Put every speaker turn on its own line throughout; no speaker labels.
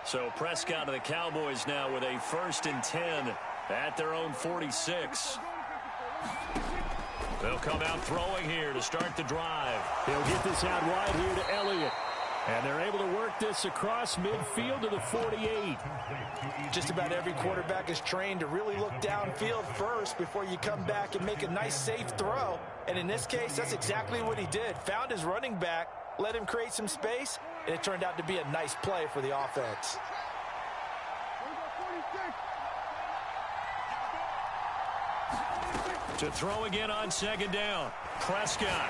So Prescott of the Cowboys now with a 1st and 10 at their own 46. They'll come out throwing here to start the drive.
He'll get this out wide here to Elliott. And they're able to work this across midfield to the 48.
Just about every quarterback is trained to really look downfield first before you come back and make a nice, safe throw. And in this case, that's exactly what he did. Found his running back, let him create some space, and it turned out to be a nice play for the offense.
To throw again on 2nd down. Prescott.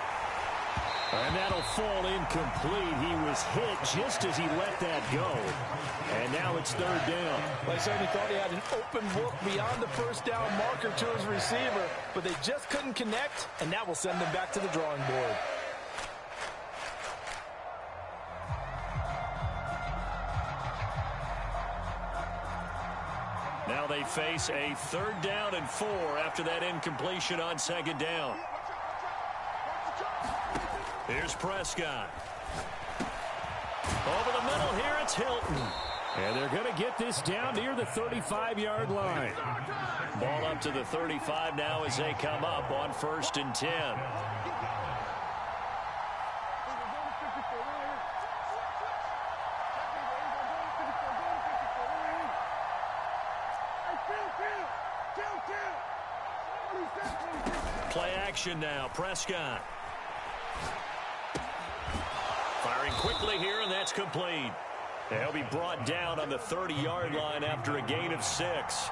And that'll fall incomplete. He was hit just as he let that go. And now it's 3rd down.
Well, I certainly thought he had an open look beyond the 1st down marker to his receiver, but they just couldn't connect, and that will send them back to the drawing board.
Now they face a 3rd down and 4 after that incompletion on 2nd down. Here's Prescott. Over the middle here, it's Hilton.
And they're going to get this down near the 35-yard line.
Ball up to the 35 now as they come up on 1st and 10. Play action now, Prescott. Firing quickly here, and that's complete. They'll be brought down on the 30-yard line after a gain of 6.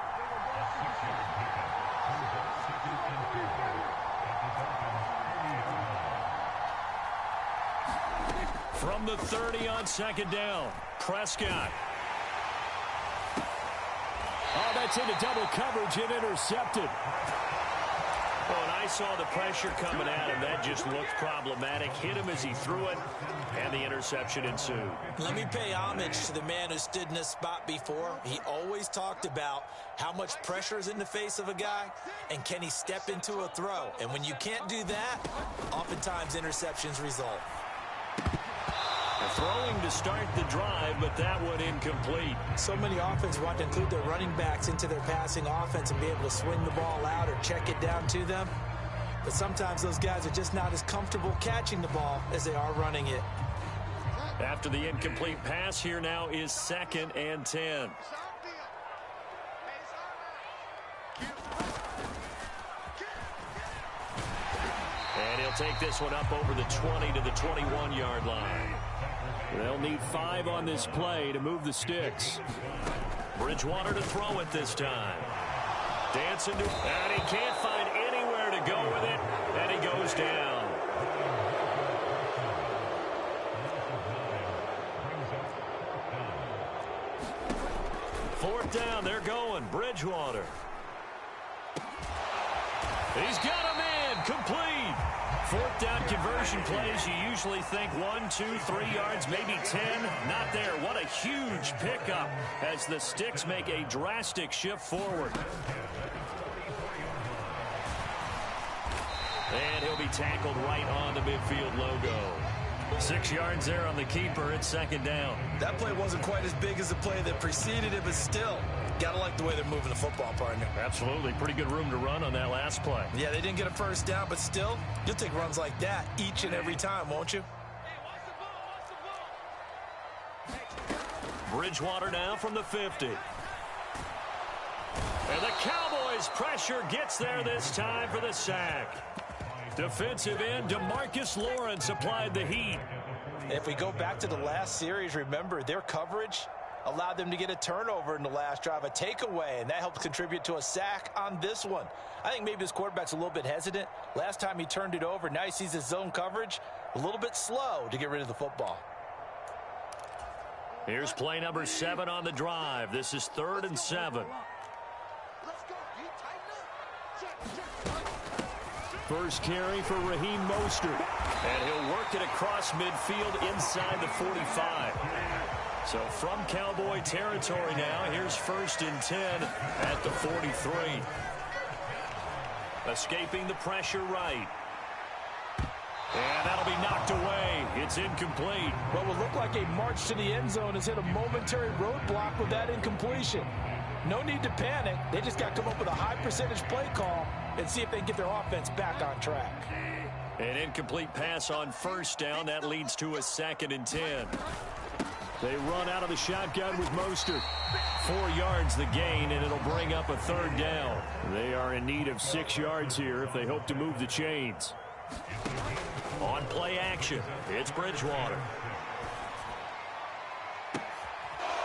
From the 30 on 2nd down, Prescott.
Oh, that's into double coverage and intercepted.
Well, and I saw the pressure coming at him. That just looked problematic. Hit him as he threw it, and the interception ensued.
Let me pay homage to the man who stood in this spot before. He always talked about how much pressure is in the face of a guy, and can he step into a throw. And when you can't do that, oftentimes interceptions result.
Throwing to start the drive, but that one incomplete.
So many offenses want to include their running backs into their passing offense and be able to swing the ball out or check it down to them. But sometimes those guys are just not as comfortable catching the ball as they are running it.
After the incomplete pass, here now is 2nd and 10. And he'll take this one up over the 20 to the 21-yard line.
They'll need 5 on this play to move the sticks.
Bridgewater to throw it this time. Dancing to, and he can't find anywhere to go with it, and he goes down. Fourth down, they're going. Bridgewater. He's got a man, complete. 4th down conversion plays, you usually think 1, 2, 3 yards, maybe 10. Not there. What a huge pickup as the Sticks make a drastic shift forward. And he'll be tackled right on the midfield logo. 6 yards there on the keeper. It's 2nd down.
That play wasn't quite as big as the play that preceded it, but still, got to like the way they're moving the football, partner.
Absolutely. Pretty good room to run on that last play.
Yeah, they didn't get a 1st down, but still, you'll take runs like that each and every time, won't you?
Bridgewater now from the 50. And the Cowboys pressure gets there this time for the sack. Defensive end DeMarcus Lawrence applied the heat.
If we go back to the last series, remember, their coverage allowed them to get a turnover in the last drive, a takeaway, and that helped contribute to a sack on this one. I think maybe this quarterback's a little bit hesitant. Last time he turned it over, now he sees his zone coverage a little bit slow to get rid of the football.
Here's play number 7 on the drive. This is 3rd and 7.
First carry for Raheem Mostert.
And he'll work it across midfield inside the 45. So from Cowboy territory now, here's 1st and 10 at the 43. Escaping the pressure right. And that'll be knocked away. It's It's incomplete.
What would look like a march to the end zone has hit a momentary roadblock with that incompletion. No need to panic. They just got to come up with a high percentage play call and see if they can get their offense back on track.
An incomplete pass on first down. That leads to a 2nd and 10.
They run out of the shotgun with Mostert.
4 yards the gain, and it'll bring up a 3rd down.
They are in need of 6 yards here if they hope to move the chains.
On play action, it's Bridgewater.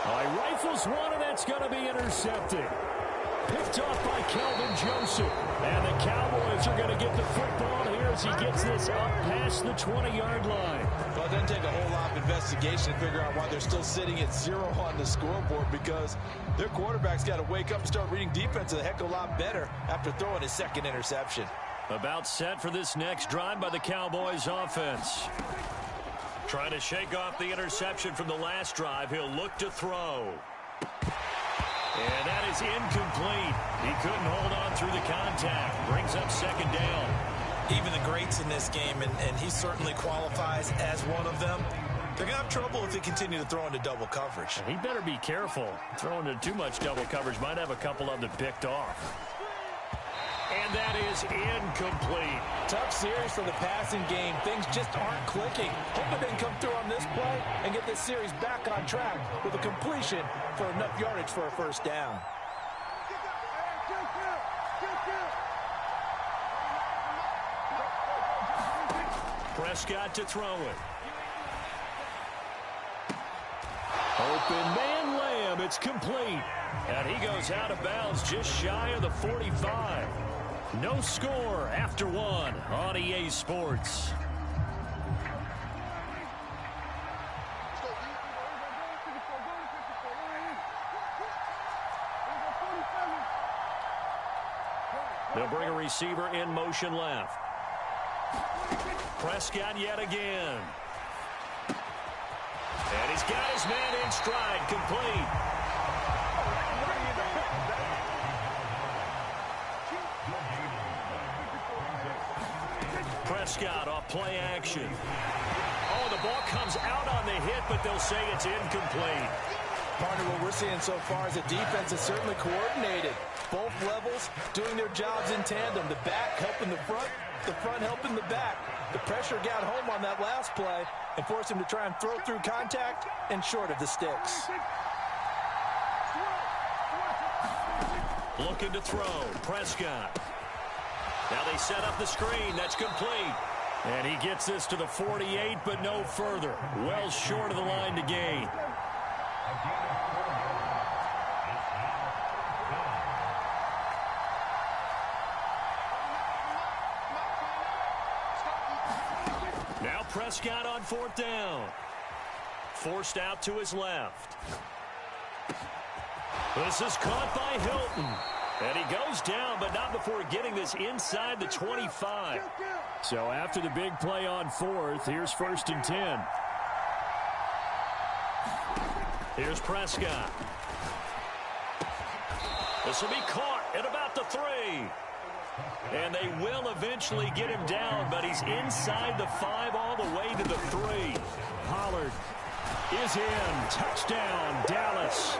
Rifles one, and that's going to be intercepted. Picked off by Kelvin Joseph. And the Cowboys are going to get the football here as he gets this up past the 20-yard line.
Well, it doesn't take a whole lot of investigation to figure out why they're still sitting at 0 on the scoreboard, because their quarterback's got to wake up and start reading defense a heck of a lot better after throwing his 2nd interception.
About set for this next drive by the Cowboys offense. Trying to shake off the interception from the last drive. He'll look to throw. And that is incomplete. He couldn't hold on through the contact. Brings up 2nd down.
Even the greats in this game, and he certainly qualifies as one of them, they're going to have trouble if they continue to throw into double coverage.
He better be careful. Throwing into too much double coverage might have a couple of them picked off. And that is incomplete.
Tough series for the passing game. Things just aren't clicking. Hoping they can come through on this play and get this series back on track with a completion for enough yardage for a 1st down.
Prescott to throw it.
Open man Lamb. It's complete.
And he goes out of bounds just shy of the 45. No score after 1 on EA Sports. They'll bring a receiver in motion left. Prescott yet again. And he's got his man in stride, complete. Prescott off play action. Oh, the ball comes out on the hit, but they'll say it's incomplete.
Partner, what we're seeing so far is the defense is certainly coordinated. Both levels doing their jobs in tandem. The back helping the front helping the back. The pressure got home on that last play and forced him to try and throw through contact and short of the sticks.
Looking to throw, Prescott. Now they set up the screen. That's complete. And he gets this to the 48, but no further. Well short of the line to gain. Now Prescott on 4th down. Forced out to his left. This is caught by Hilton. And he goes down, but not before getting this inside the 25.
So after the big play on 4th, here's 1st and 10.
Here's Prescott. This will be caught at about the 3. And they will eventually get him down, but he's inside the 5 all the way to the 3.
Pollard is in. Touchdown, Dallas.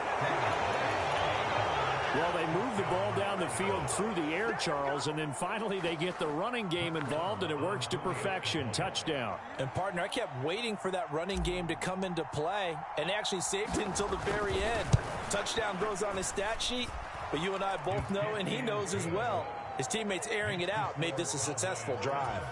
Well, they move the ball down the field through the air, Charles, and then finally they get the running game involved, and it works to perfection. Touchdown.
And, partner, I kept waiting for that running game to come into play and actually saved it until the very end. Touchdown goes on his stat sheet, but you and I both know, and he knows as well, his teammates airing it out made this a successful drive.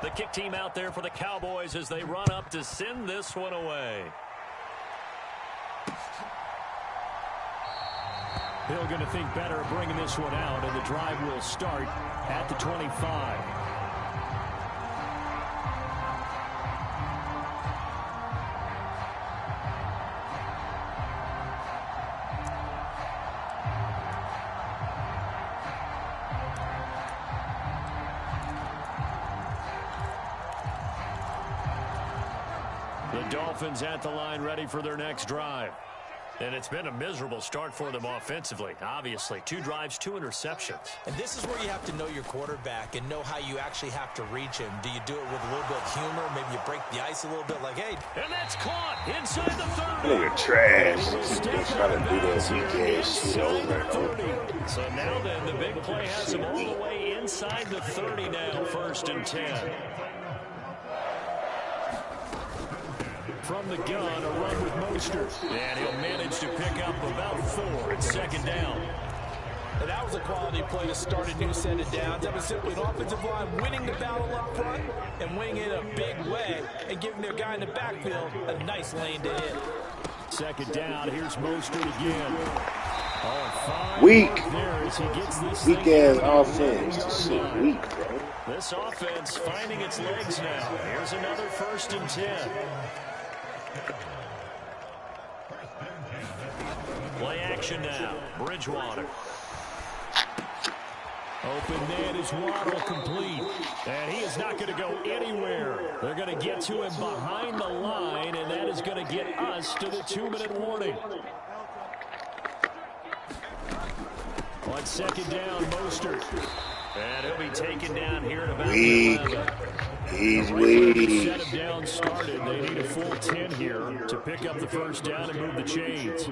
The kick team out there for the Cowboys as they run up to send this one away.
Hill going to think better of bringing this one out, and the drive will start at the 25.
The Dolphins at the line ready for their next drive. And it's been a miserable start for them offensively, obviously. 2 drives, 2 interceptions.
And this is where you have to know your quarterback and know how you actually have to reach him. Do you do it with a little bit of humor? Maybe you break the ice a little bit like, hey.
And that's caught inside the 30.
Nigga trash. He's trying to do that weekend shit over and over.
So now then, the big play has him all the way inside the 30 now, 1st and 10. From the gun, a run with Mostert. And he'll manage to pick up about 4 at 2nd down.
And that was a quality play to start a new set of downs. That was simply an offensive line winning the battle up front and winning it in a big way and giving their guy in the backfield a nice lane to hit.
2nd down, here's Mostert again.
Weak.
Weak
ass offense. This shit weak, bro.
This offense finding its legs now. Here's another 1st and 10. Play action now. Bridgewater. Open man is Waddle, complete. And he is not going to go anywhere. They're going to get to him behind the line, and that is going to get us to the 2-minute warning. On 2nd down, Mostert. And he'll be taken down here at about
weak.
11.
He's weak.
Set him down started. They need a full 10 here to pick up the 1st down and move the chains.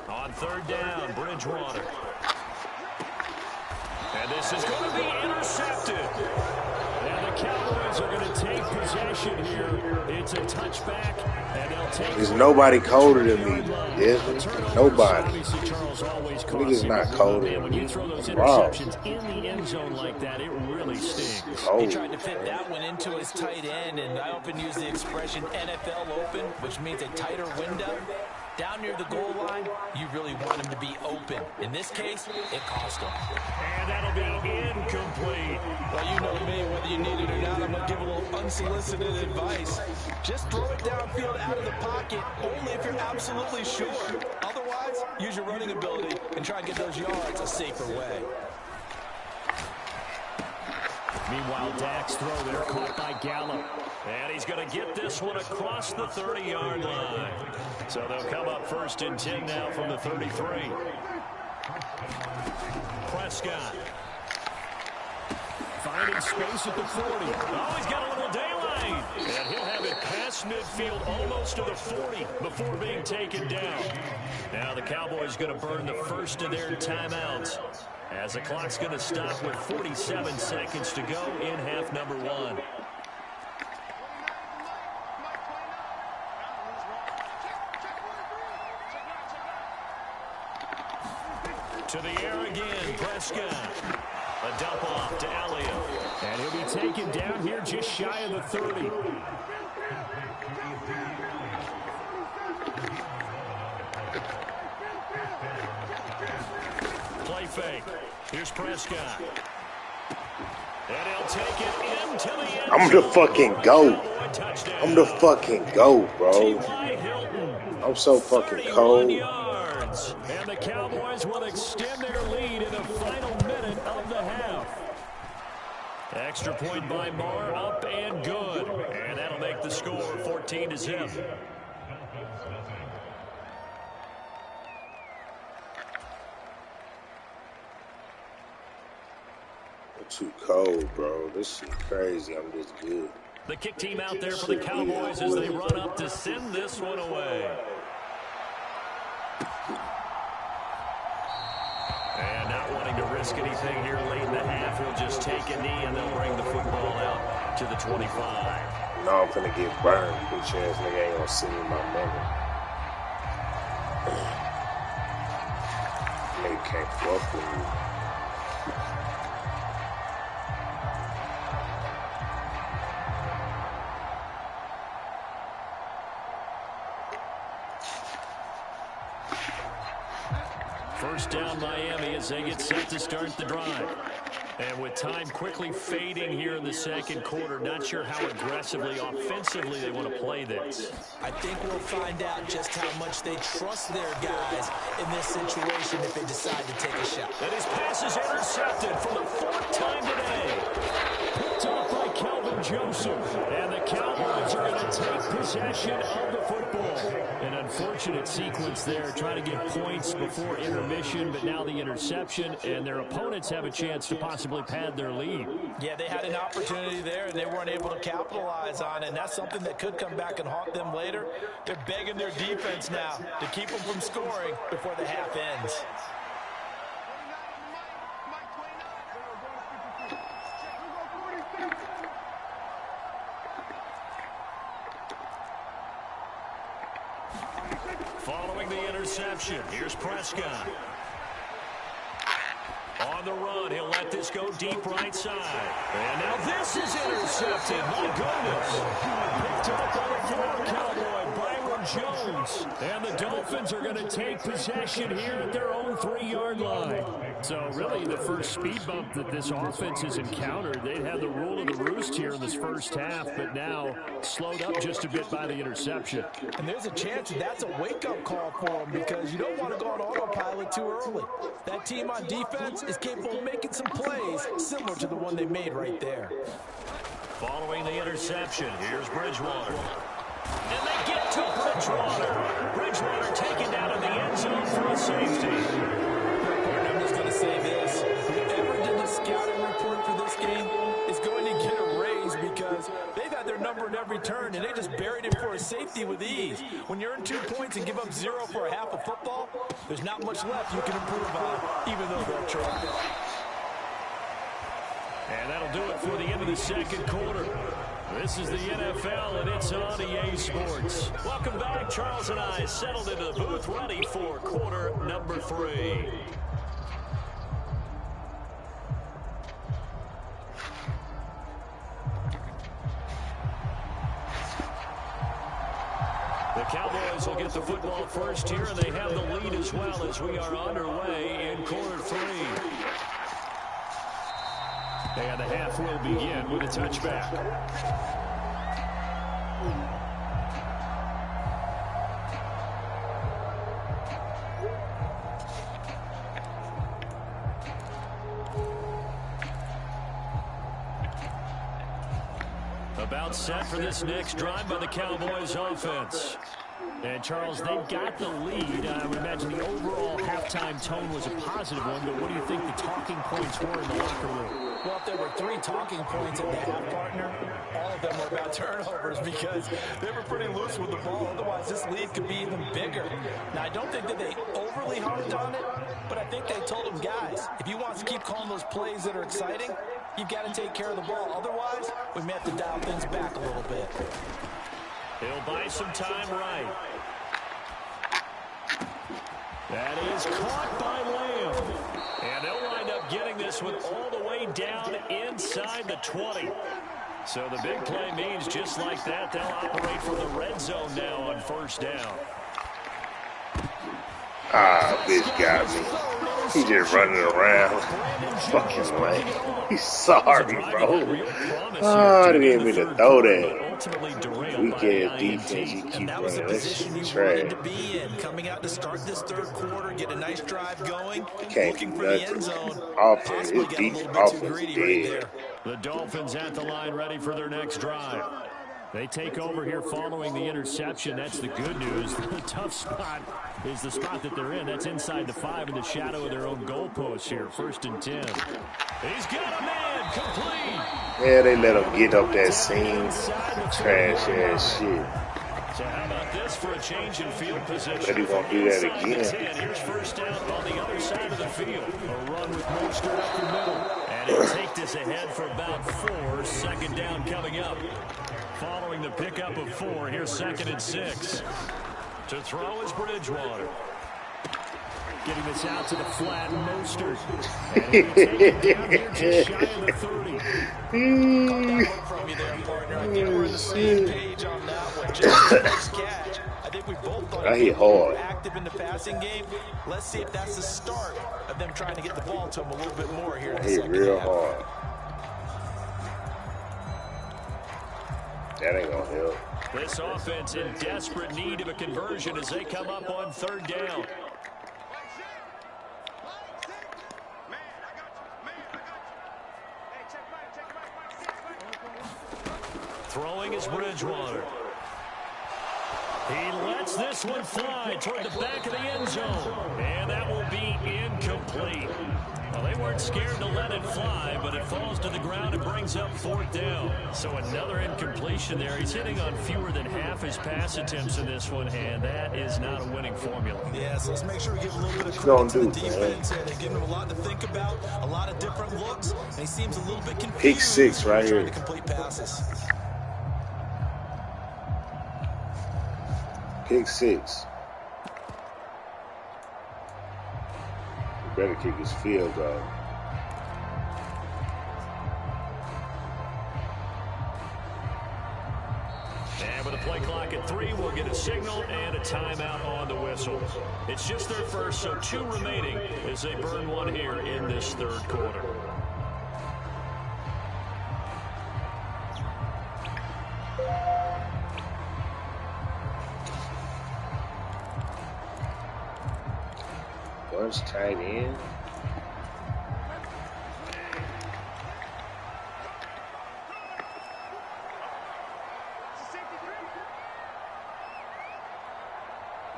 On 3rd down, Bridgewater. And this is going to be intercepted. And the Cowboys are going to take possession here. It's a touchback, and they'll take.
There's nobody colder than me. Yes, nobody. Niggas not colder than
When
me.
you throw those
Wow.
interceptions in the end zone like that, it really stings.
He tried to fit that one into his tight end, and I often use the expression NFL open, which means a tighter window. Down near the goal line, you really want him to be open. In this case, it cost him.
And that'll be incomplete.
Well, you know me, whether you need it or not, I'm going to give a little unsolicited advice. Just throw it downfield out of the pocket, only if you're absolutely sure. Otherwise, use your running ability and try and get those yards a safer way.
Meanwhile, Dak's throw there caught by Gallup. And he's going to get this one across the 30-yard line. So they'll come up 1st and 10 now from the 33. Prescott. Finding space at the 40. Oh, he's got a little daylight. And he'll have it past midfield almost to the 40 before being taken down. Now the Cowboys going to burn the first of their timeouts, as the clock's going to stop with 47 seconds to go in half number 1. To the air again, Prescott. A dump off to Elliott. And he'll be taken down here just shy of the 30. Play fake. Here's Prescott. And he'll take it into the end.
I'm the fucking GOAT. I'm the fucking GOAT, bro. I'm so fucking cold.
Yards. And the Cowboys will extend their lead in the final minute of the half. Extra point by Marr, up and good. And that'll make the score 14-0.
I'm too cold, bro. This shit crazy. I'm just good.
The kick team out there for the Cowboys as they run up to send this one away. And not wanting to risk anything here late in the half, he'll just take a knee and they'll bring the football out to the 25.
No, I'm finna get burned. Bitch ass nigga ain't gonna see me my money. Nigga can't fuck with me.
First down Miami as they get set to start the drive. And with time quickly fading here in the second quarter, not sure how aggressively, offensively they want to play this.
I think we'll find out just how much they trust their guys in this situation if they decide to take a shot.
And his pass is intercepted for the 4th time today.
Picked off by Kelvin Joseph.
And the Cowboys are going to take possession of the football. An unfortunate sequence there, trying to get points before intermission, but now the interception, and their opponents have a chance to possibly pad their lead.
Yeah, they had an opportunity there, and they weren't able to capitalize on it, and that's something that could come back and haunt them later. They're begging their defense now to keep them from scoring before the half ends.
Following the interception, here's Prescott. On the run, he'll let this go deep right side. And now this is intercepted. My goodness. Picked up by the former Cowboy, Byron Jones. And the Dolphins are going to take possession here at their own 3-yard line. So really the first speed bump that this offense has encountered. They'd had the rule of the roost here in this first half, but now slowed up just a bit by the interception.
And there's a chance that's a wake-up call for them because you don't want to go on autopilot too early. That team on defense is capable of making some plays similar to the one they made right there.
Following the interception, here's Bridgewater. And they get to Bridgewater. Bridgewater taken down in the end zone for a safety.
I'm just going to say this. Whoever did the scouting report for this game is going to get a raise because they've had their number in every turn, and they just buried it for a safety with ease. When you earn 2 points and give up 0 for a half of football, there's not much left you can improve on, even though they'll try.
And that'll do it for the end of the second quarter. This is the NFL, and it's on EA Sports. Welcome back. Charles and I settled into the booth, ready for quarter number 3. The Cowboys will get the football first here, and they have the lead as well as we are underway in quarter 3. And the half will begin with a touchback. About set for this next drive by the Cowboys offense. And, Charles, they've got the lead. I would imagine the overall halftime tone was a positive one, but what do you think the talking points were in the locker room?
Well, if there were 3 talking points at the half, partner, all of them were about turnovers because they were pretty loose with the ball. Otherwise, this lead could be even bigger. Now, I don't think that they overly harped on it, but I think they told them, guys, if you want to keep calling those plays that are exciting, you've got to take care of the ball. Otherwise, we may have to dial things back a little bit.
He'll buy some time right. That is caught by Lamb. And they'll wind up getting this one all the way down inside the 20. So the big play means just like that, they'll operate from the red zone now on first down.
Ah, this got me. He just running around. Fucking lame. He's sorry, bro. Oh, I didn't mean to throw that. Weak-ass defense, he keep running. That shit trash.
Coming out to start this third quarter, get a nice drive going.
Can't do nothing. Offense, his defense, offense dead.
The Dolphins at the line ready for their next drive. They take over here following the interception. That's the good news. The tough spot is the spot that they're in. That's inside the 5 in the shadow of their own goalpost here. 1st and 10. He's got a man complete.
Yeah, they let him get up that scene. Trash ass shit.
So how about this for a change in field position?
But he won't do that again.
Here's first down on the other side of the field. A run with Mostert up the middle. And he'll take this ahead for about 4. 2nd down coming up. Following the pickup of 4, here's 2nd and 6. To throw is Bridgewater. Getting this out to the flat, Mostert. And he'll take it down here just shy of the 30.
From you there, partner. I think we're on the same page on that one. Just the next catch. I think we both thought
I
he
hit
was more
hard.
active in the passing game. Let's see if that's the start of them trying to get the ball to him a little bit more here in the second
real
half.
hard. That ain't gonna help.
This offense in desperate need of a conversion as they come up on third down. Throwing is Bridgewater. He lets this one fly toward the back of the end zone. And that will be incomplete. Well, they weren't scared to let it fly, but it falls to the ground and brings up fourth down. So another incompletion there. He's hitting on fewer than half his pass attempts in this one, and that is not a winning formula.
Yeah, so let's make sure we give a little bit of credit to the defense. They're giving him a lot to think about, a lot of different looks, and he seems a little bit confused.
Pick 6 right here.
Trying to complete passes.
Pick 6. You better kick his field goal.
And with a play clock at 3, we'll get a signal and a timeout on the whistle. It's just their first, so 2 remaining as they burn one here in this third quarter.
Once tight end.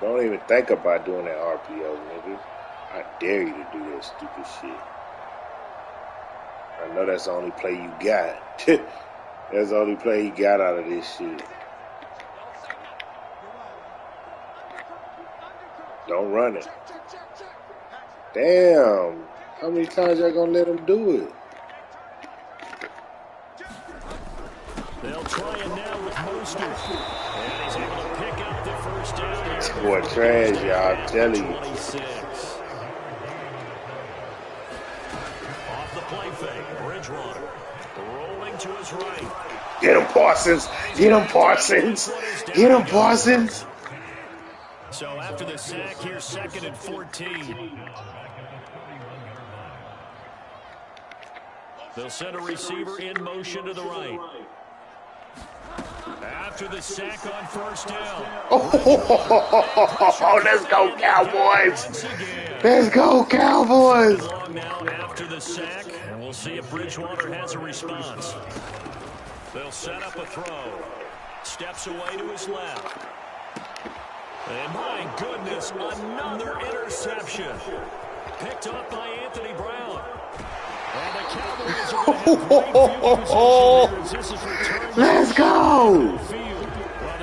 Don't even think about doing that RPO, nigga. I dare you to do that stupid shit. I know that's the only play you got. That's the only play you got out of this shit. Don't run it. Damn. How many times y'all gonna let him do it?
They'll try it now with Mostert. And he's able to pick up the first down here.
This boy trash, y'all. I'm telling you.
26. Off the play fake, Bridgewater rolling to his right.
Get him, Parsons. Get him, Parsons. Get him, Parsons.
So after the sack, here's 2nd and 14. They'll send a receiver in motion to the right. After the sack on first down.
Oh, let's go, Cowboys. Let's go, Cowboys.
Long now after the sack, and we'll see if Bridgewater has a response. They'll set up a throw. Steps away to his left. And my goodness, another interception. Picked up by Anthony Brown. And the Cowboys are going to have great field position as this is returned.
Let's go.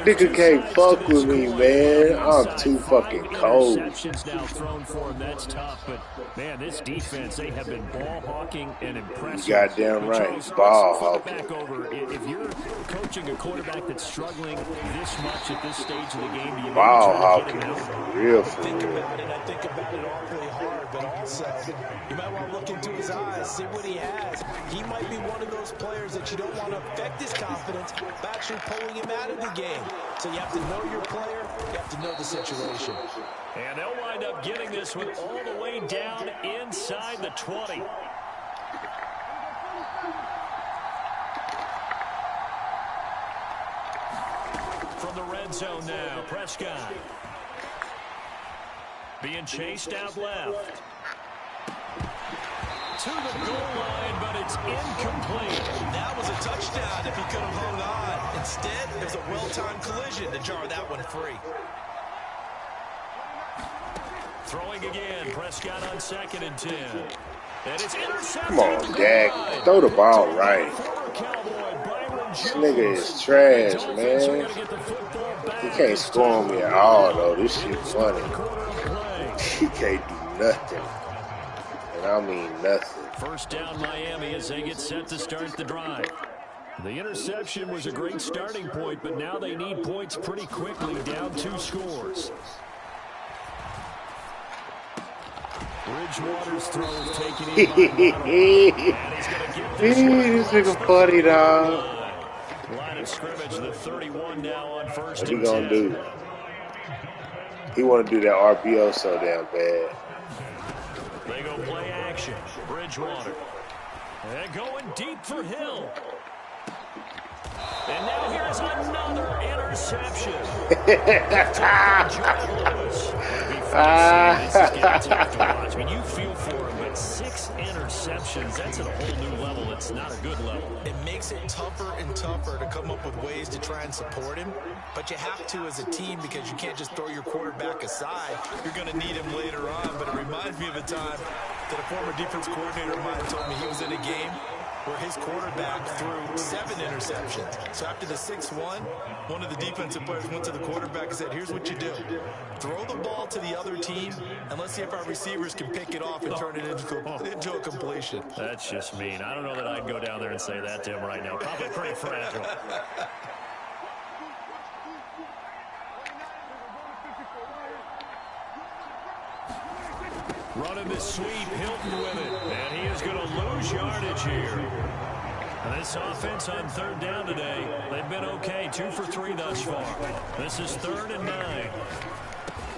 Nigga can't fuck with me, man. I'm too fucking cold.
Interceptions now thrown for him. That's tough, but man, this defense, they have been ball hawking and impressive.
You goddamn right, ball hawking.
Back over. If you're coaching a quarterback that's struggling this much at this stage of the game, do you
ball hawking, real for
Think
real.
about it, I think about it awfully hard, but also you might want to look into his eyes, see what he has. He might be one of those players that you don't want to affect his confidence by actually pulling him out of the game. So you have to know your player, you have to know the situation.
And they'll wind up getting this one all the way down inside the 20. From the red zone now, Prescott. Being chased out left. To the goal line, but it's incomplete.
That was a touchdown if he could have hung on. Instead, it was a well-timed collision to jar that one free.
Throwing again, Prescott on 2nd and 10. And it's intercepted.
Come on, Dak. Throw the ball right. This nigga is trash, man. He can't score me at all, though. This shit funny. He can't do nothing. And I mean nothing.
First down Miami as they get set to start the drive. The interception was a great starting point, but now they need points pretty quickly, down 2 scores. Bridgewater's throw is taken in.
This nigga funny, dog.
Line of scrimmage, the 31 now on first
What he
and
gonna
10.
do? He want to do that RPO so damn bad.
They go play action. Bridgewater. And going deep for Hill. And now here's another interception. This is getting tough to watch. I mean, you feel for him, but 6 interceptions, that's at a whole new level. It's not a good level.
It makes it tougher and tougher to come up with ways to try and support him, but you have to as a team because you can't just throw your quarterback aside. You're going to need him later on, but it reminds me of a time that a former defense coordinator of mine told me he was in a game where his quarterback threw 7 interceptions. So after the 6-1, one of the defensive players went to the quarterback and said, here's what you do. Throw the ball to the other team, and let's see if our receivers can pick it off and turn it into a completion.
That's just mean. I don't know that I'd go down there and say that to him right now. Probably pretty fragile. Running the sweep, Hilton with it. And he is going to lose yardage here. And this offense on 3rd down today, they've been okay. 2 for 3 thus far. This is 3rd and 9.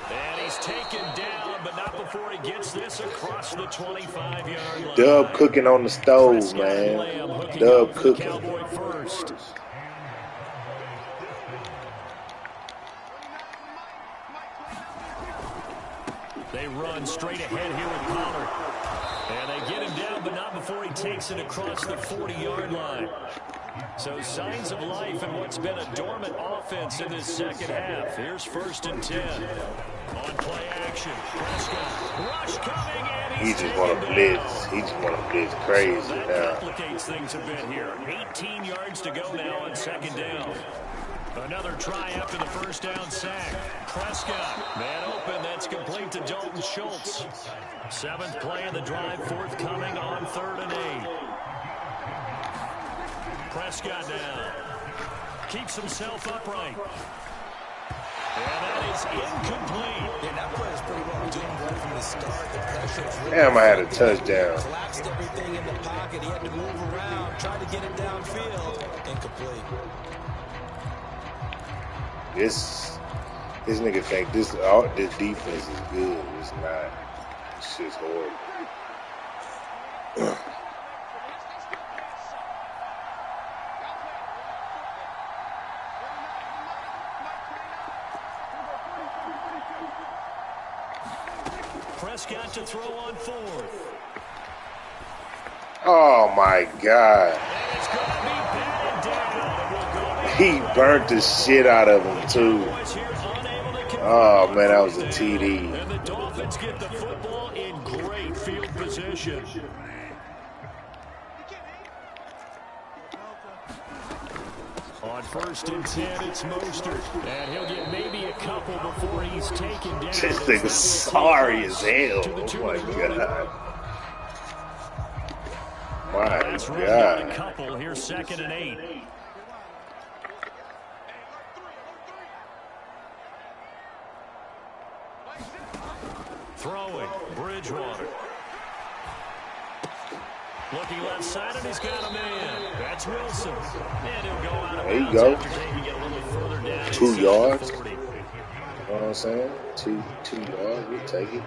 And he's taken down, but not before he gets this across the 25-yard line.
Dub cooking on the stove, man. Dub cooking.
Cowboy first. They run straight ahead here with Pollard. And they get him down, but not before he takes it across the 40-yard line. So signs of life in what's been a dormant offense in this second half. Here's 1st and 10. On play action. Prescott. Rush coming, and
he just want to blitz. He just want to blitz crazy
so that
now.
complicates things a bit here. 18 yards to go now on 2nd down. Another try after the 1st down sack. Prescott, man open, that's complete to Dalton Schultz. 7th play of the drive, forthcoming on 3rd and 8. Prescott now keeps himself upright. And that is incomplete.
Yeah, that play is pretty well doomed right from the start. The pressure was really
Damn, I had a touchdown.
collapsed everything in the pocket. He had to move around, tried to get it downfield. Incomplete.
This nigga think this defense is good. It's not. This shit's horrible.
Prescott to throw on 4th.
Oh my God.
And it's going to be batted down.
He burnt the shit out of him too. Oh man, that was a TD.
And the Dolphins get the football in great field position. On 1st and 10, it's Mostert. And he'll get maybe a couple before he's taken down.
This thing's sorry as hell. Oh my God. My
That's right,
God.
a couple. Here's 2nd and 8. Throwing, Bridgewater. Looking left side, and he's got a man. That's Wilson. And he'll go out of bounds.
There you go.
After taking it a little further down.
2 yards. You know what I'm saying? 2 yards, we take it.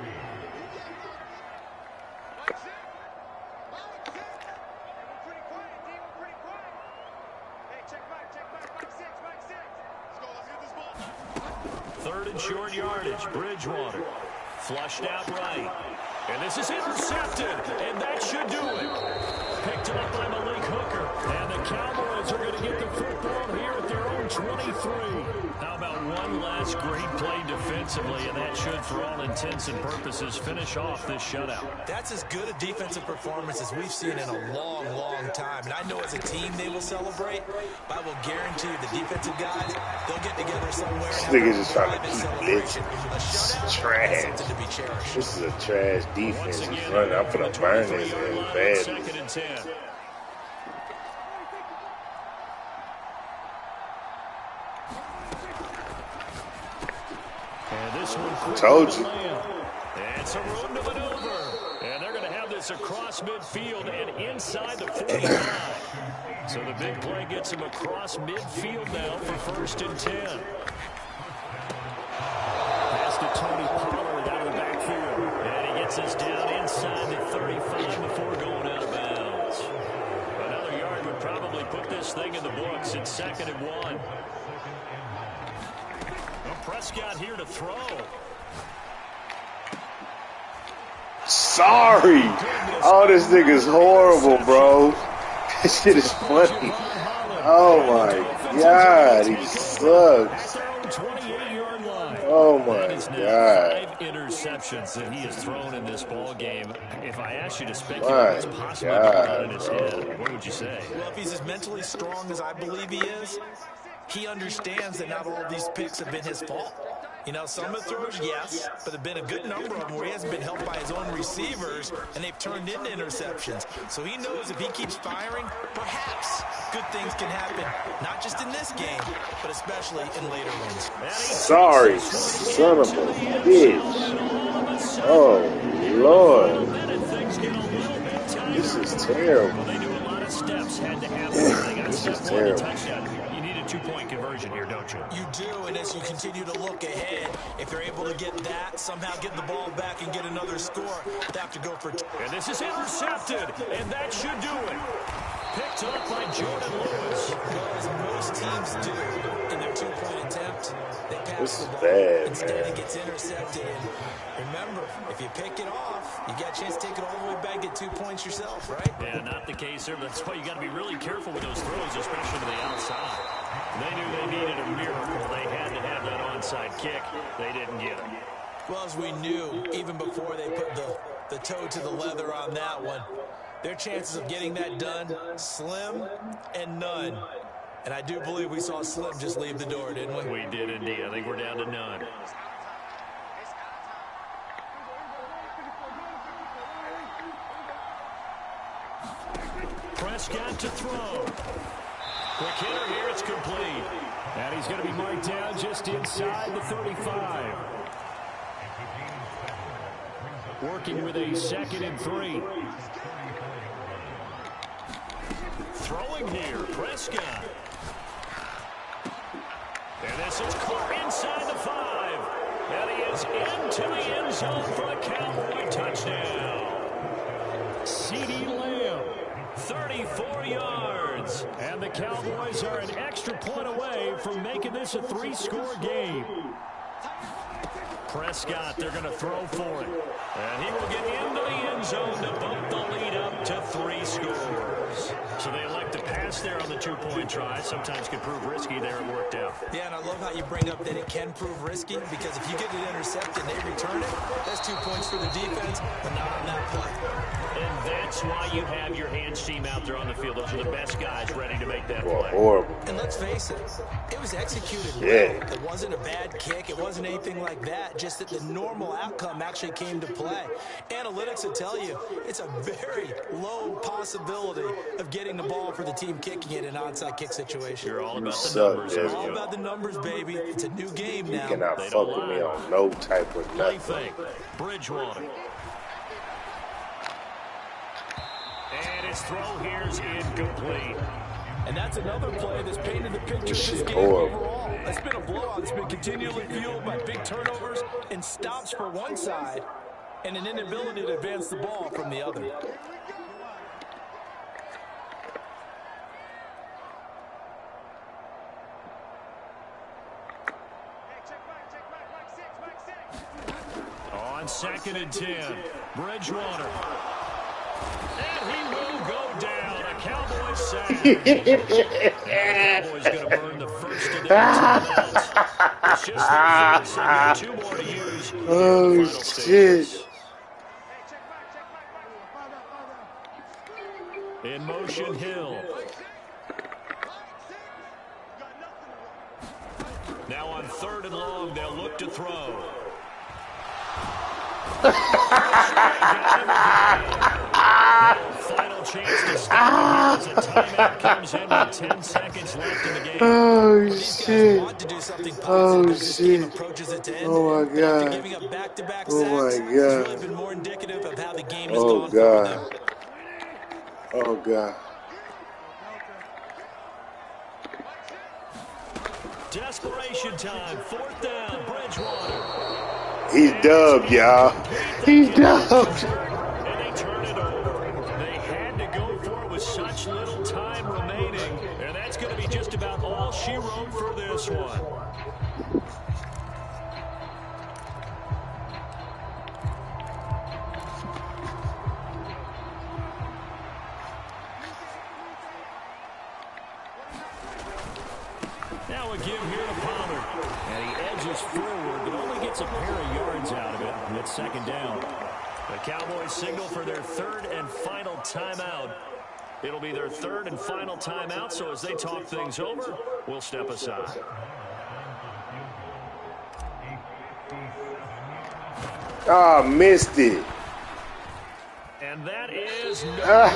Third and short yardage, Bridgewater. Flushed out right. And this is intercepted, and that should do it. Picked up by Malik Hooker. And the Cowboys are going to get the football here at their own 23. How about one last great play defensively, and that should, for all intents and purposes, finish off this shutout.
That's as good a defensive performance as we've seen in a long, long time. And I know as a team they will celebrate, but I will guarantee you the defensive guys, they'll get together somewhere.
This nigga's just trying to keep blitzing. This is trash. This is a trash defense. He's running. I'm finna burn this man bad.
2nd and 10. And this one
told you.
It's a room to maneuver. And they're going to have this across midfield and inside the 45. So the big play gets him across midfield now for 1st and 10. Pass to
Gets us down inside the 35 before going out of bounds. Another yard would probably put this thing in the books. It's 2nd and 1. Well, Prescott here to throw.
Sorry. Oh, this nigga's horrible, bro. This shit is funny. Oh my God, he sucks. Oh my God.
5 interceptions that he has thrown in this ball game. If I asked you to speculate what's possibly going on in his head, what would you say?
Well, if he's as mentally strong as I believe he is, he understands that not all of these picks have been his fault. You know, some of the throws, yes, but there have been a good number of them where he hasn't been helped by his own receivers, and they've turned into interceptions. So he knows if he keeps firing, perhaps good things can happen, not just in this game, but especially in later ones.
Sorry, son of a bitch. Oh, Lord. This is terrible.
They do a lot of steps, had to have one. They got step 1 to touchdown. You need a 2-point conversion here, don't you?
You do, and as you continue to look ahead, if they're able to get that, somehow get the ball back and get another score, they have to go for 2.
And this is intercepted, and that should do it. Picked up by Jordan Lewis.
Well, as most teams do in their 2-point attempt, they pass the ball.
Bad,
Instead,
man.
it gets intercepted. And remember, if you pick it off, you got a chance to take it all the way back, get 2 points yourself, right?
Yeah, not the case here. That's why you got to be really careful with those throws, especially to the outside. They knew they needed a miracle. They had to have that onside kick. They didn't get it.
Well, as we knew, even before they put the toe to the leather on that one, their chances of getting that done, slim and none. And I do believe we saw Slim just leave the door, didn't we?
We did indeed. I think we're down to none. Prescott to throw. Quick hitter here, it's complete. And he's going to be marked down just inside the 35. Working with a 2nd and 3. Throwing here, Prescott. And this is caught inside the 5. And he is into the end zone for a Cowboy touchdown. CeeDee Lamb, 34 yards. And the Cowboys are an extra point away from making this a 3-score game. Prescott, they're going to throw for it. And he will get into the end zone to bump the lead up to 3 scores. So they elect to pass there on the 2-point try. Sometimes can prove risky. There it worked out.
Yeah, and I love how you bring up that it can prove risky, because if you get it intercepted and they return it, that's 2 points for the defense, but not on that play.
And that's why you have your hands team out there on the field. Those are the best guys ready to make that play.
Horrible.
And let's face it, it was executed well.
Yeah.
It wasn't a bad kick. It wasn't anything like that. Just that the normal outcome actually came to play. Analytics will tell you it's a very low possibility of getting the ball for the team kicking it in an onside kick situation.
You're all about the
Suck,
numbers.
dude.
It's all about the numbers, baby. It's a new game
You
now.
cannot
They
fuck
don't
with me
lie.
on no type of
Play
nothing.
fake. Bridgewater. And his throw here is incomplete.
And that's another play that's painted the picture of this
Shit,
game
horrible.
overall. It's been a blowout. It's been continually fueled by big turnovers and stops for one side and an inability to advance the ball from the other.
On 2nd and 10, Bridgewater. And he will go down. A Cowboy sack. The Cowboys going to burn the first of their timeouts. It's just their first, and 2 more to use.
Oh,
in the final stages.
shit.
In motion, Hill. Now on 3rd and long, they'll look to throw. Final chance to stop as a timeout comes in with 10 seconds left in the game.
Oh,
These guys
shit.
want to do something
Oh,
positive as this game
shit.
approaches its end.
Oh, my
But after
God.
giving up back-to-back
Oh, my
sacks,
God.
it's really been more indicative of how the game has
Oh,
gone for them.
God. Oh, God.
Desperation time. 4th down. Bridgewater.
He's dubbed, y'all. He's dubbed.
And they turn it over. They had to go for it with such little time remaining. And that's going to be just about all she wrote for this one. Now a give here to Pollard. And he edges forward, but only gets a pair of yards out of it. And it's second down. The Cowboys signal for their third and final timeout. It'll be their third and final timeout, so as they talk things over, we'll step aside.
Oh, missed it.
And that is no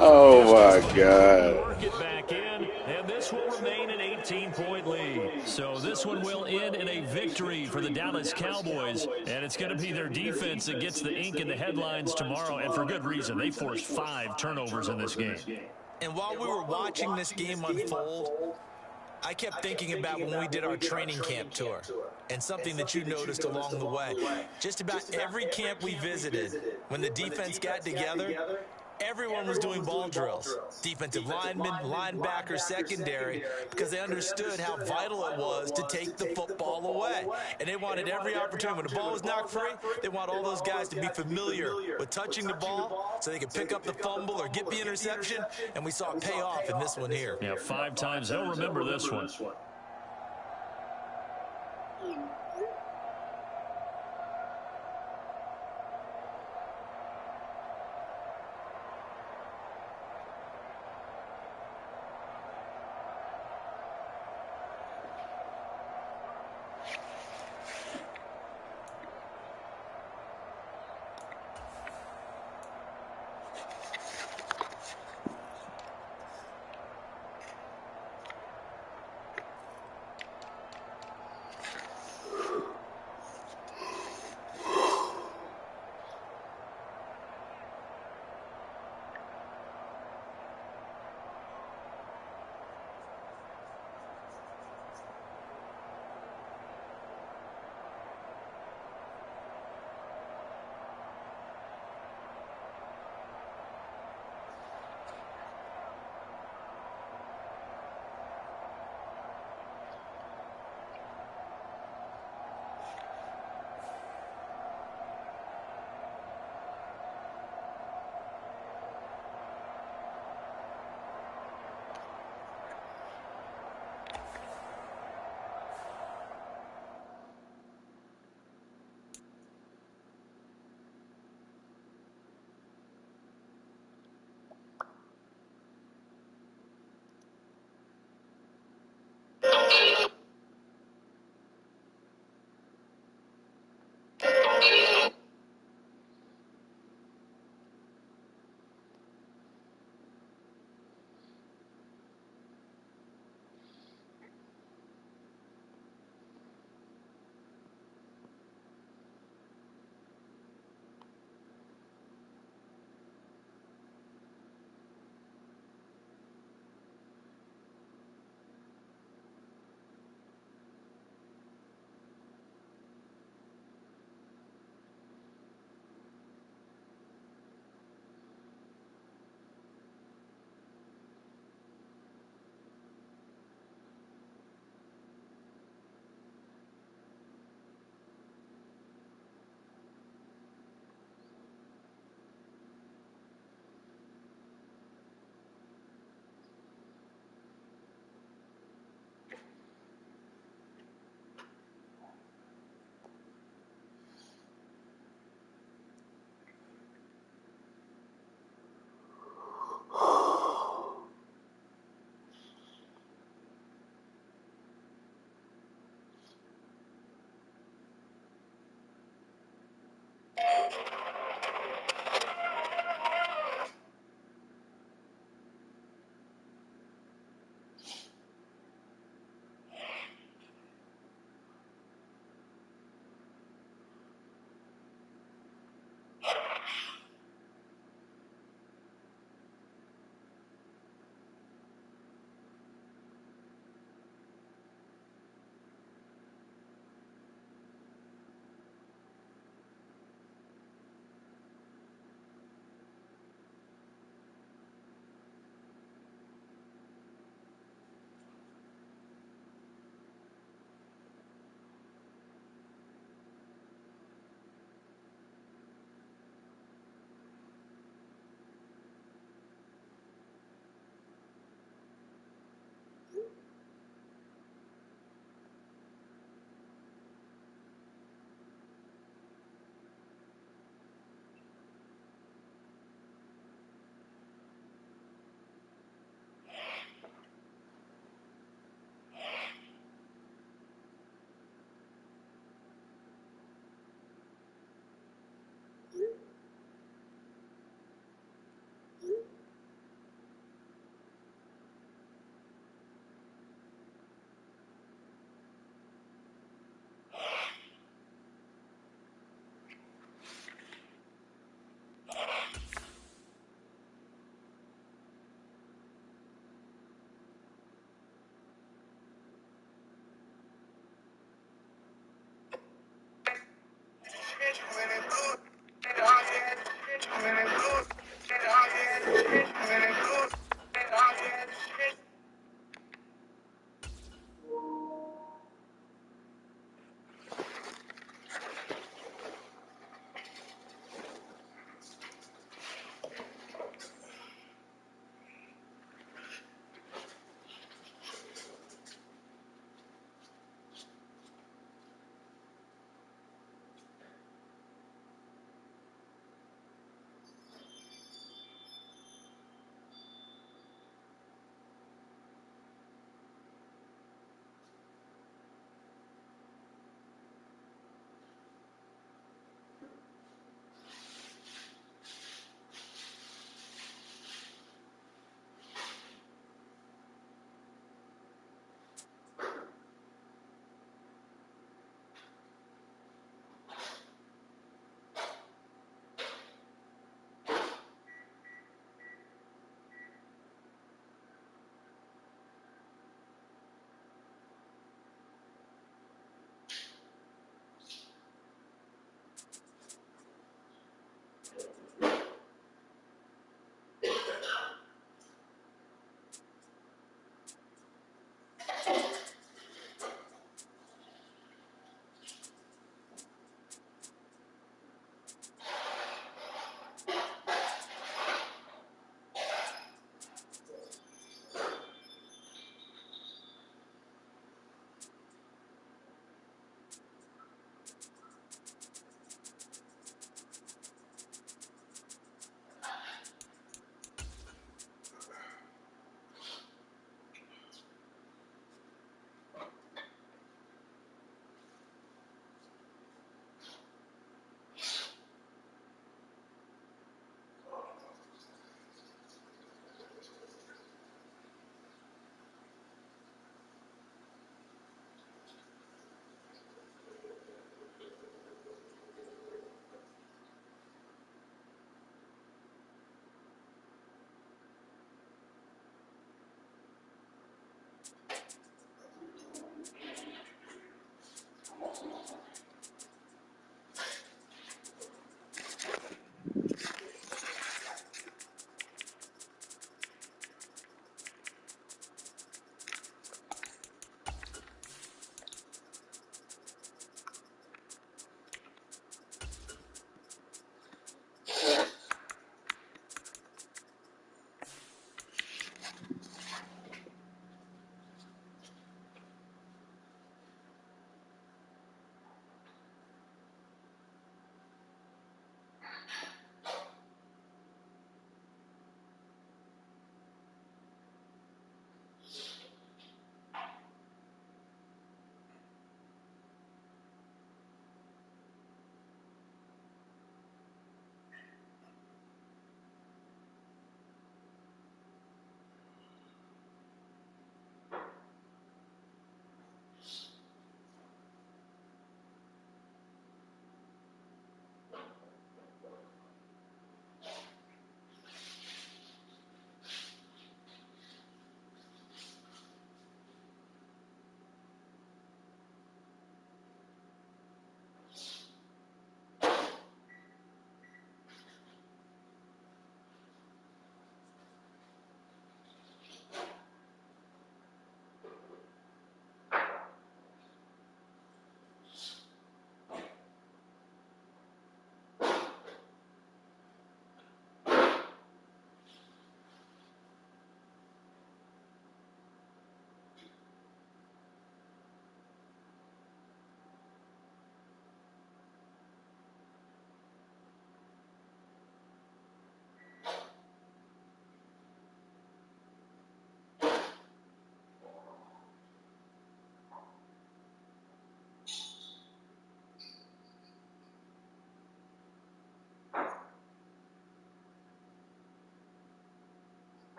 Oh, my God.
Work it back in, and this will remain an 18-point lead. So this one will end in a victory for the Dallas Cowboys, and it's going to be their defense that gets the ink in the headlines tomorrow, and for good reason. They forced 5 turnovers in this game.
And while we were watching this game unfold, I kept thinking about when we did our training camp tour and something that you noticed along the way. Just about every camp we visited, when the defense got together, everyone was doing ball drills. Defensive linemen, linebackers, secondary, because they understood how vital it was to take the football away. And they wanted every opportunity. When the ball was knocked free, they want all those guys to be familiar with touching the ball so they could pick up the fumble or get the interception. And we saw it pay off in this one here.
Yeah, 5 times. They'll remember this one.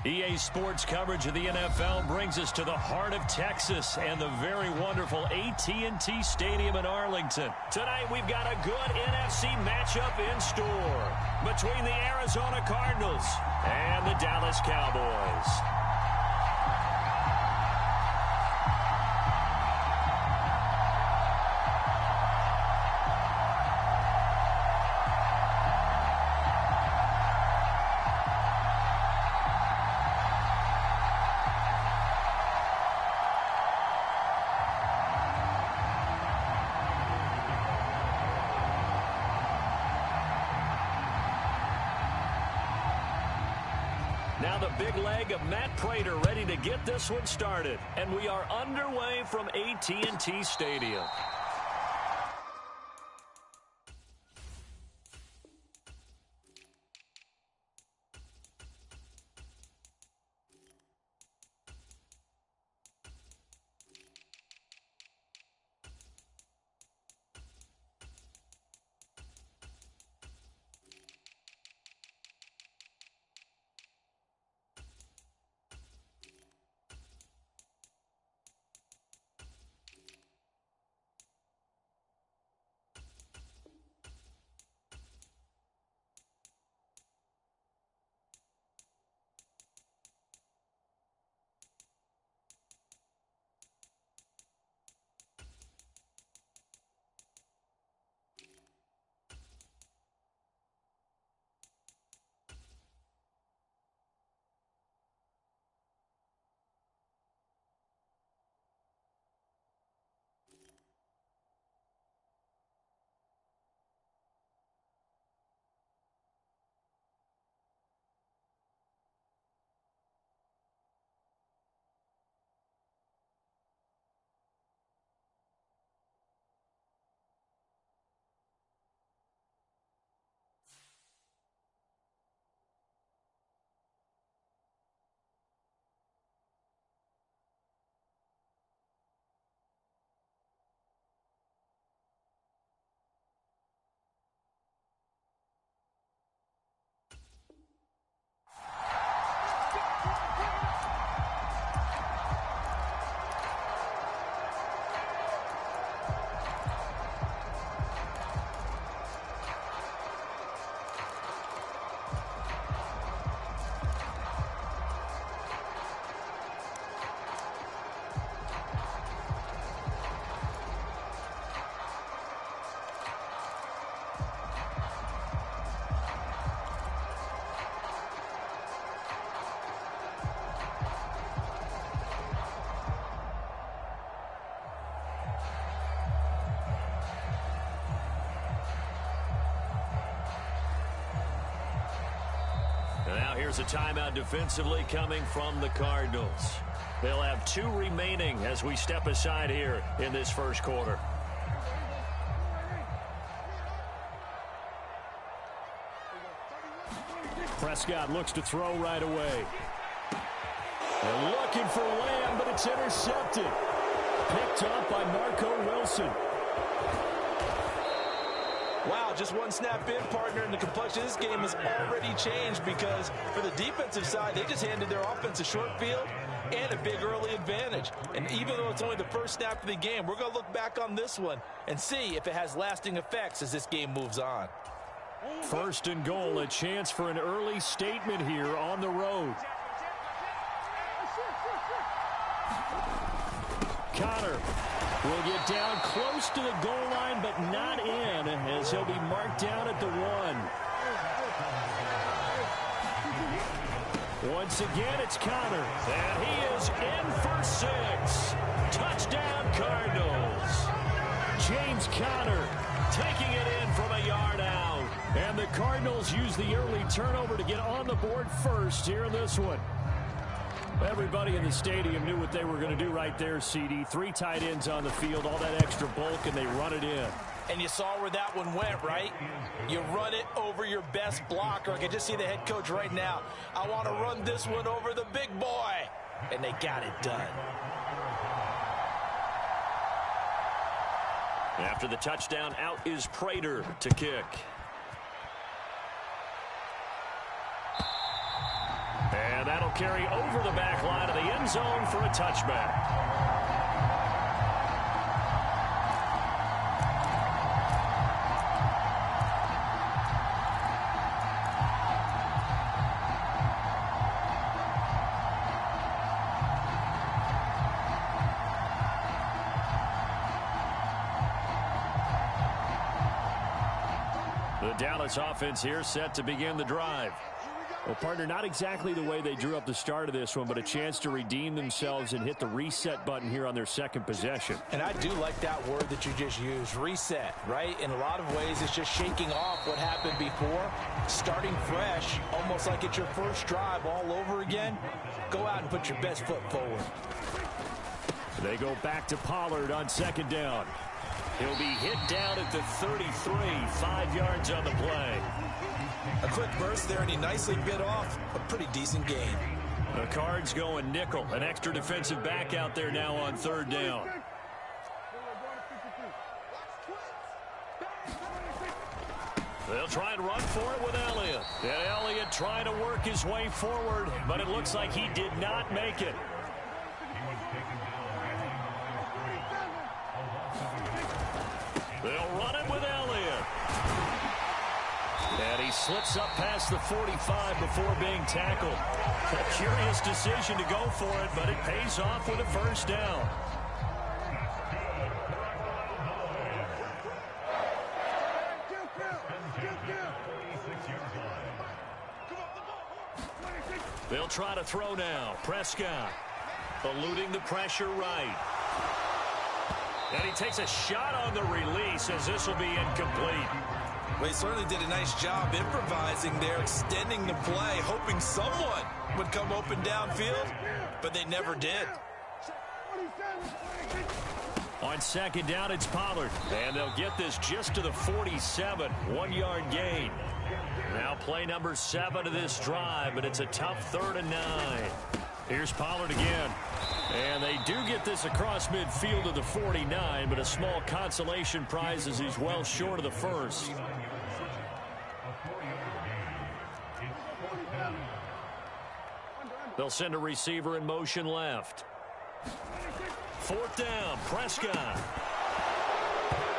EA Sports coverage of the NFL brings us to the heart of Texas and the very wonderful AT&T Stadium in Arlington. Tonight we've got a good NFC matchup in store between the Arizona Cardinals and the Dallas Cowboys. Now the big leg of Matt Prater ready to get this one started. And we are underway from AT&T Stadium. Now here's a timeout defensively coming from the Cardinals. They'll have 2 remaining as we step aside here in this first quarter. Prescott looks to throw right away. They're looking for Lamb, but it's intercepted. Picked up by Marco Wilson.
Wow, just one snap in, partner, and the complexion of this game has already changed because for the defensive side, they just handed their offense a short field and a big early advantage. And even though it's only the first snap of the game, we're going to look back on this one and see if it has lasting effects as this game moves on.
First and goal, a chance for an early statement here on the road. Connor will get down close to the goal line, but not in, as he'll be marked down at the 1. Once again, it's Connor, and he is in for 6. Touchdown, Cardinals. James Conner taking it in from a yard out. And the Cardinals use the early turnover to get on the board first here in this one. Everybody in the stadium knew what they were going to do right there, CD. 3 tight ends on the field, all that extra bulk, and they run it in.
And you saw where that one went, right? You run it over your best blocker. I can just see the head coach right now. I want to run this one over the big boy. And they got it done.
After the touchdown, out is Prater to kick. And that'll That'll carry over the back line of the end zone for a touchback. The Dallas offense here set to begin the drive. Well, partner, not exactly the way they drew up the start of this one, but a chance to redeem themselves and hit the reset button here on their second possession.
And I do like that word that you just used, reset, right? In a lot of ways, it's just shaking off what happened before, starting fresh, almost like it's your first drive all over again. Go out and put your best foot forward.
They go back to Pollard on second down. He'll be hit down at the 33, 5 yards on the play.
A quick burst there, and he nicely bit off a pretty decent gain.
The Cards going nickel. An extra defensive back out there now on third down. They'll try and run for it with Elliott. And Elliott trying to work his way forward, but it looks like he did not make it. They'll run it with Elliott. And he slips up past the 45 before being tackled. A curious decision to go for it, but it pays off with a first down. They'll try to throw now. Prescott eluding the pressure right. And he takes a shot on the release as this will be incomplete.
Well, he certainly did a nice job improvising there, extending the play, hoping someone would come open downfield, but they never did.
On second down, it's Pollard. And they'll get this just to the 47, 1-yard gain. Now play number 7 of this drive, but it's a tough 3rd and 9. Here's Pollard again. And they do get this across midfield to the 49, but a small consolation prize as he's well short of the first. They'll send a receiver in motion left. 4th down, Prescott.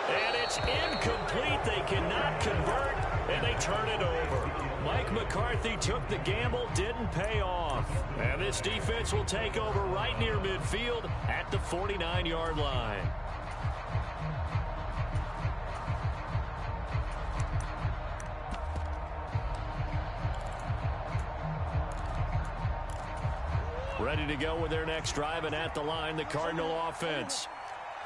And it's incomplete. They cannot convert, and they turn it over. Mike McCarthy took the gamble, didn't pay off. And this defense will take over right near midfield at the 49-yard line. Ready to go with their next drive, and at the line, the Cardinal offense.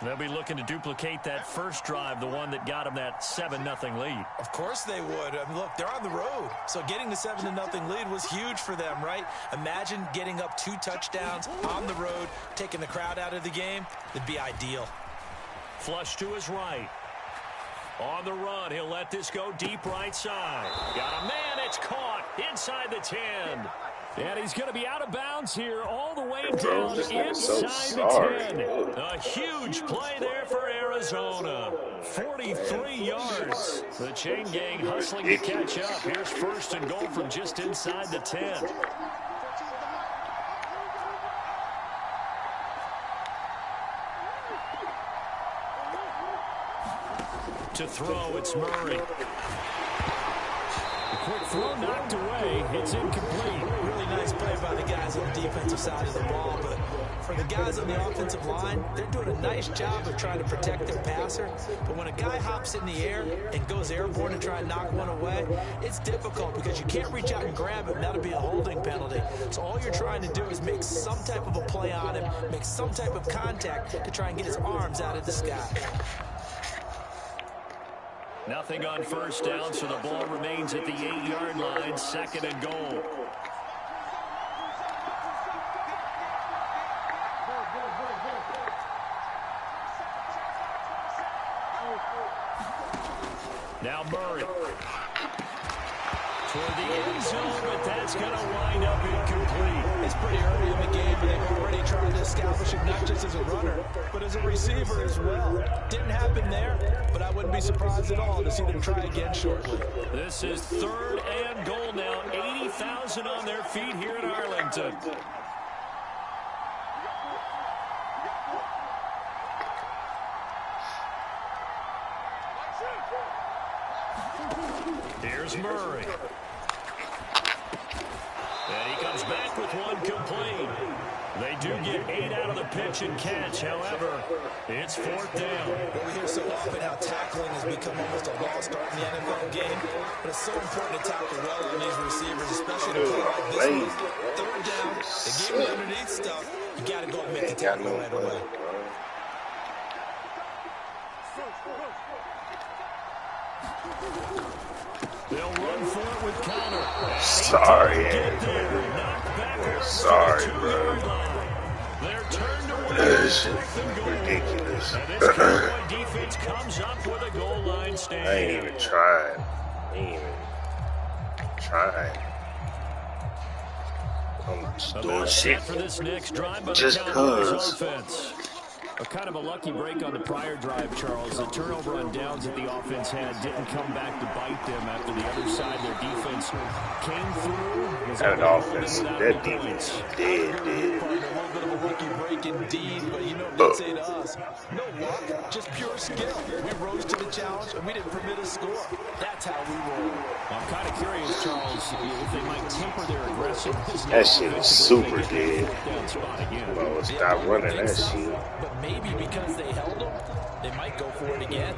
They'll be looking to duplicate that first drive, the one that got them that 7-0 lead.
Of course they would. I mean, look, they're on the road. So getting the 7-0 lead was huge for them, right? Imagine getting up 2 touchdowns on the road, taking the crowd out of the game. It'd be ideal.
Flush to his right. On the run, he'll let this go deep right side. Got a man, it's caught inside the 10. And he's going to be out of bounds here all the way down inside the 10. A huge play there for Arizona. 43 yards. The chain gang hustling to catch up. Here's 1st and goal from just inside the 10. To throw, it's Murray. Quick throw knocked away. It's incomplete.
Really nice play by the guys on the defensive side of the ball, but for the guys on the offensive line, they're doing a nice job of trying to protect their passer. But when a guy hops in the air and goes airborne and try and knock one away, it's difficult because you can't reach out and grab it, and that'll be a holding penalty. So all you're trying to do is make some type of a play on him, make some type of contact to try and get his arms out of the sky.
Nothing on first down, so the ball remains at the 8-yard line, 2nd and goal. Now Murray. Toward the end zone, but that's going to wind up incomplete.
It's pretty early in the game, and they've already tried to establish him not just as a runner, but as a receiver as well. Didn't happen there, but I wouldn't be surprised at all to see them try again shortly.
This is 3rd and goal now. isn't on their feet here in Arlington. Here's Murray. And he comes back with one complete. They do get 8 out of the pitch and catch. However, it's 4th down.
Well, we hear so often how tackling has become almost a lost art in the NFL game. But it's so important to tackle well on these receivers, especially to play like this one. 3rd down, they give you underneath stuff. You got to go and make the tackle right away.
They'll run for it with Connor.
Sorry, sorry, bro.
They're turned away.
This is ridiculous.
And this Cowboy defense comes up with a goal line stand.
I ain't even trying. I'm just doing shit.
For this next drive by
Just
the Cowboys
cause.
offense. A kind of a lucky break on the prior drive, Charles. The turnover on downs that the offense had didn't come back to bite them after the other side. Their defense came through.
That offense, that defense dead.
A little bit of a lucky break indeed, but you know what they say to us. No luck, just pure skill. We rose to the challenge, and we didn't permit a score. That's how we roll.
I'm kind of curious, Charles, if they might temper their aggressiveness.
That shit is super dead. Bro, stop running that shit.
But maybe because they held them, they might go for it again.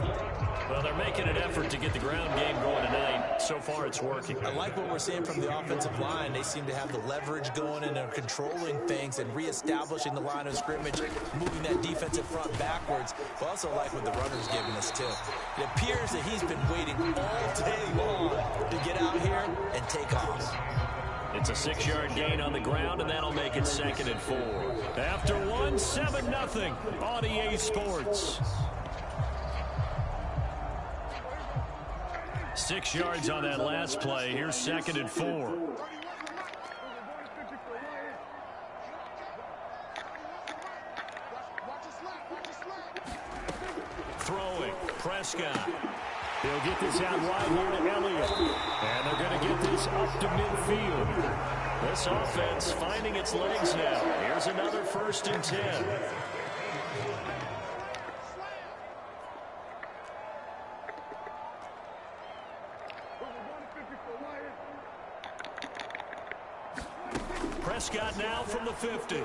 Well, they're making an effort to get the ground game going tonight. So far, it's working.
I like what we're seeing from the offensive line. They seem to have the leverage going, and they're controlling things and reestablishing the line of scrimmage, moving that defensive front backwards. I also like what the runner's giving us, too. It appears that he's been waiting all day long to get out here and take off.
It's a 6-yard gain on the ground, and that'll make it 2nd and 4. After 1, 7-0 on EA Sports. 6 yards on that last play. Here's 2nd and 4. Throwing, Prescott. They'll get this out wide here to Elliott. And they're going to get this up to midfield. This offense finding its legs now. Here's another 1st and 10. Prescott now from the 50. And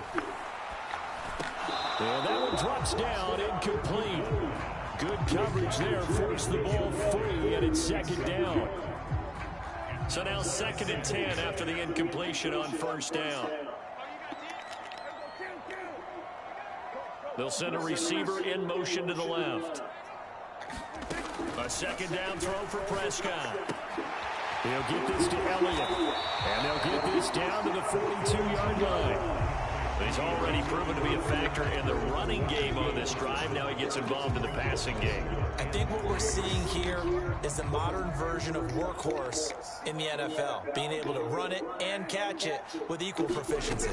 that one drops down, incomplete. Good coverage there, forced the ball free, and it's 2nd down. So now 2nd and 10 after the incompletion on 1st down. They'll send a receiver in motion to the left. A 2nd down throw for Prescott. They'll get this to Elliott. And they'll get this down to the 42-yard line. He's already proven to be a factor in the running game on this drive. Now he gets involved in the passing game.
I think what we're seeing here is the modern version of workhorse in the NFL, being able to run it and catch it with equal proficiency.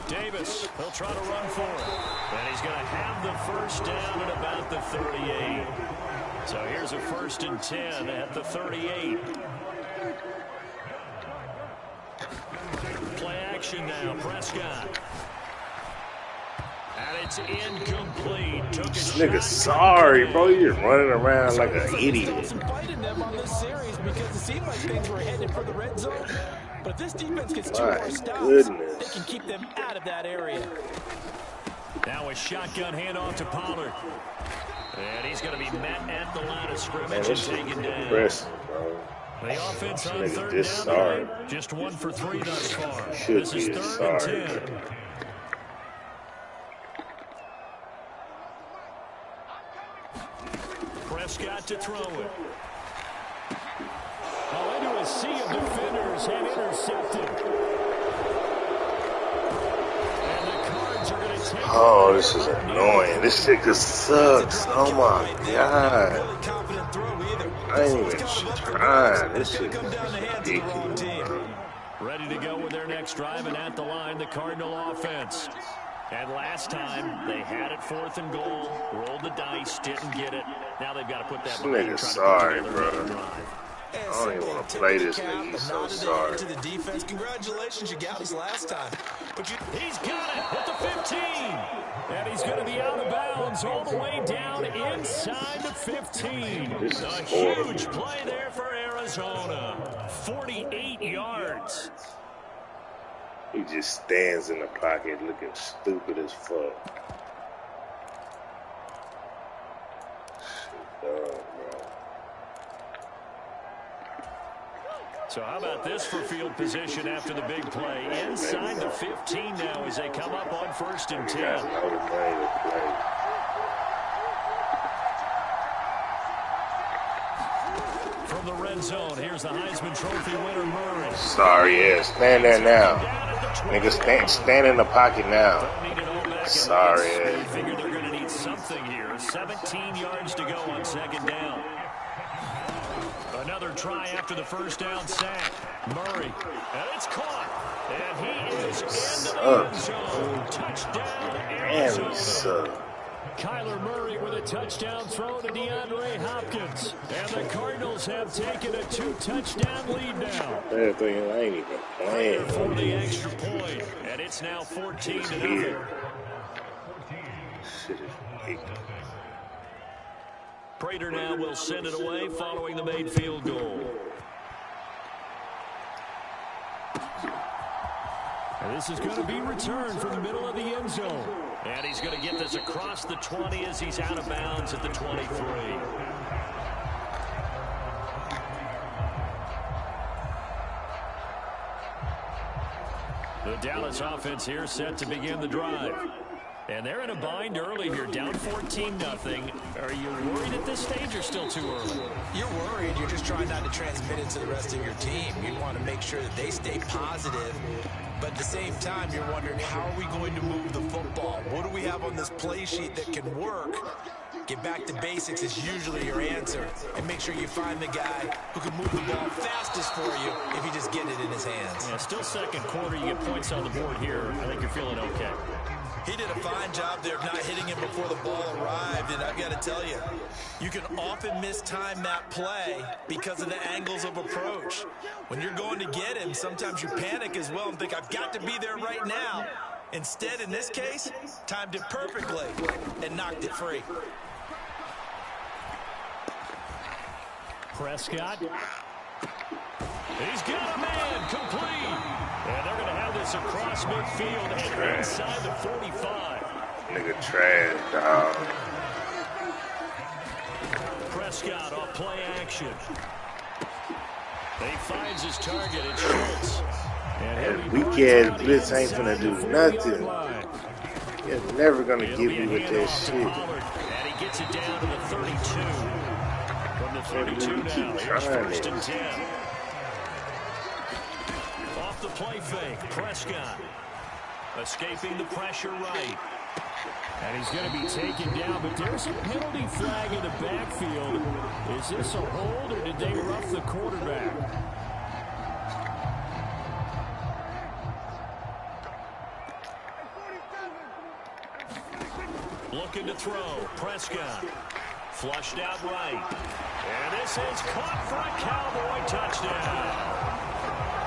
Davis, he'll try to run for it. And he's going to have the 1st down at about the 38. So here's a 1st and 10 at the 38. Play action now, Prescott. And it's incomplete.
This nigga sorry, bro. You're just running around like an idiot.
Some fight in them on this series because it seemed like things were headed for the red zone. But if this defense gets 2 more stops, they can keep them out of that area.
Now a shotgun handoff to Pollard. And he's going to be met at the line of scrimmage
Man,
and taken down.
Impressive, bro.
The offense on
This
3rd
nigga
down.
sorry.
Just 1 for 3 thus far.
Should
This
be
is 3rd
sorry,
and 10.
bro.
Prescott to throw it. Oh, into a sea of defenders and intercepted. And the Cards are going to take.
Oh, this is annoying. This nigga sucks. Oh my god. I ain't even trying. This shit is ridiculous, bro.
Ready to go with their next drive, and at the line, the Cardinal offense. And last time, they had it 4th and goal, rolled the dice, didn't get it. Now they've got to put that behind.
Nigga sorry, bro. I don't even want to play this nigga. He's so sorry.
To the defense. Congratulations, you got us last time. But
he's got it at the 15. And he's going to be out of bounds all the way down inside the 15. A huge play there for Arizona. 48 yards.
He just stands in the pocket looking stupid as fuck. Shit done, bro.
So how about this for field position after the big play? Inside the 15 now as they come up on 1st and 10. From the red zone, here's the Heisman Trophy winner, Murray.
Sorry, yeah. Stand there now. Nigga, stand in the pocket now. Sorry, yeah.
Figure they're going to need something here. 17 yards to go on 2nd down. Another try after the 1st down sack. Murray, and it's caught. And he is in the end zone. Touchdown, Arizona. Kyler Murray with a touchdown throw to DeAndre Hopkins. And the Cardinals have taken a 2-touchdown lead now.
I ain't even playing.
For the extra point. And it's now 14-0.
Shit is weak.
Prater now will send it away following the made field goal. And this is going to be returned from the middle of the end zone. And he's going to get this across the 20 as he's out of bounds at the 23. The Dallas offense here set to begin the drive. And they're in a bind early here, down 14-0. Are you worried at this stage or still too early?
You're worried. You're just trying not to transmit it to the rest of your team. You want to make sure that they stay positive. But at the same time, you're wondering, how are we going to move the football? What do we have on this play sheet that can work? Get back to basics is usually your answer. And make sure you find the guy who can move the ball fastest for you if you just get it in his hands.
Yeah, still 2nd quarter. You get points on the board here. I think you're feeling okay.
He did a fine job there of not hitting him before the ball arrived, and I've got to tell you, you can often mistime that play because of the angles of approach. When you're going to get him, sometimes you panic as well and think, I've got to be there right now. Instead, in this case, timed it perfectly and knocked it free.
Prescott. He's got a man complete. And they're going to have this across midfield and inside the 45.
Nigga trash, dog.
Prescott off play action. He finds his target at Schultz.
And weak-ass blitz ain't gonna do nothing. He's never gonna give you with that shit.
And he gets it down to the 32. From the 32 now, here's 1st and 10. Off the play fake, Prescott escaping the pressure right. And he's going to be taken down, but there's a penalty flag in the backfield. Is this a hold, or did they rough the quarterback? Looking to throw, Prescott. Flushed out right. And this is caught for a Cowboy touchdown.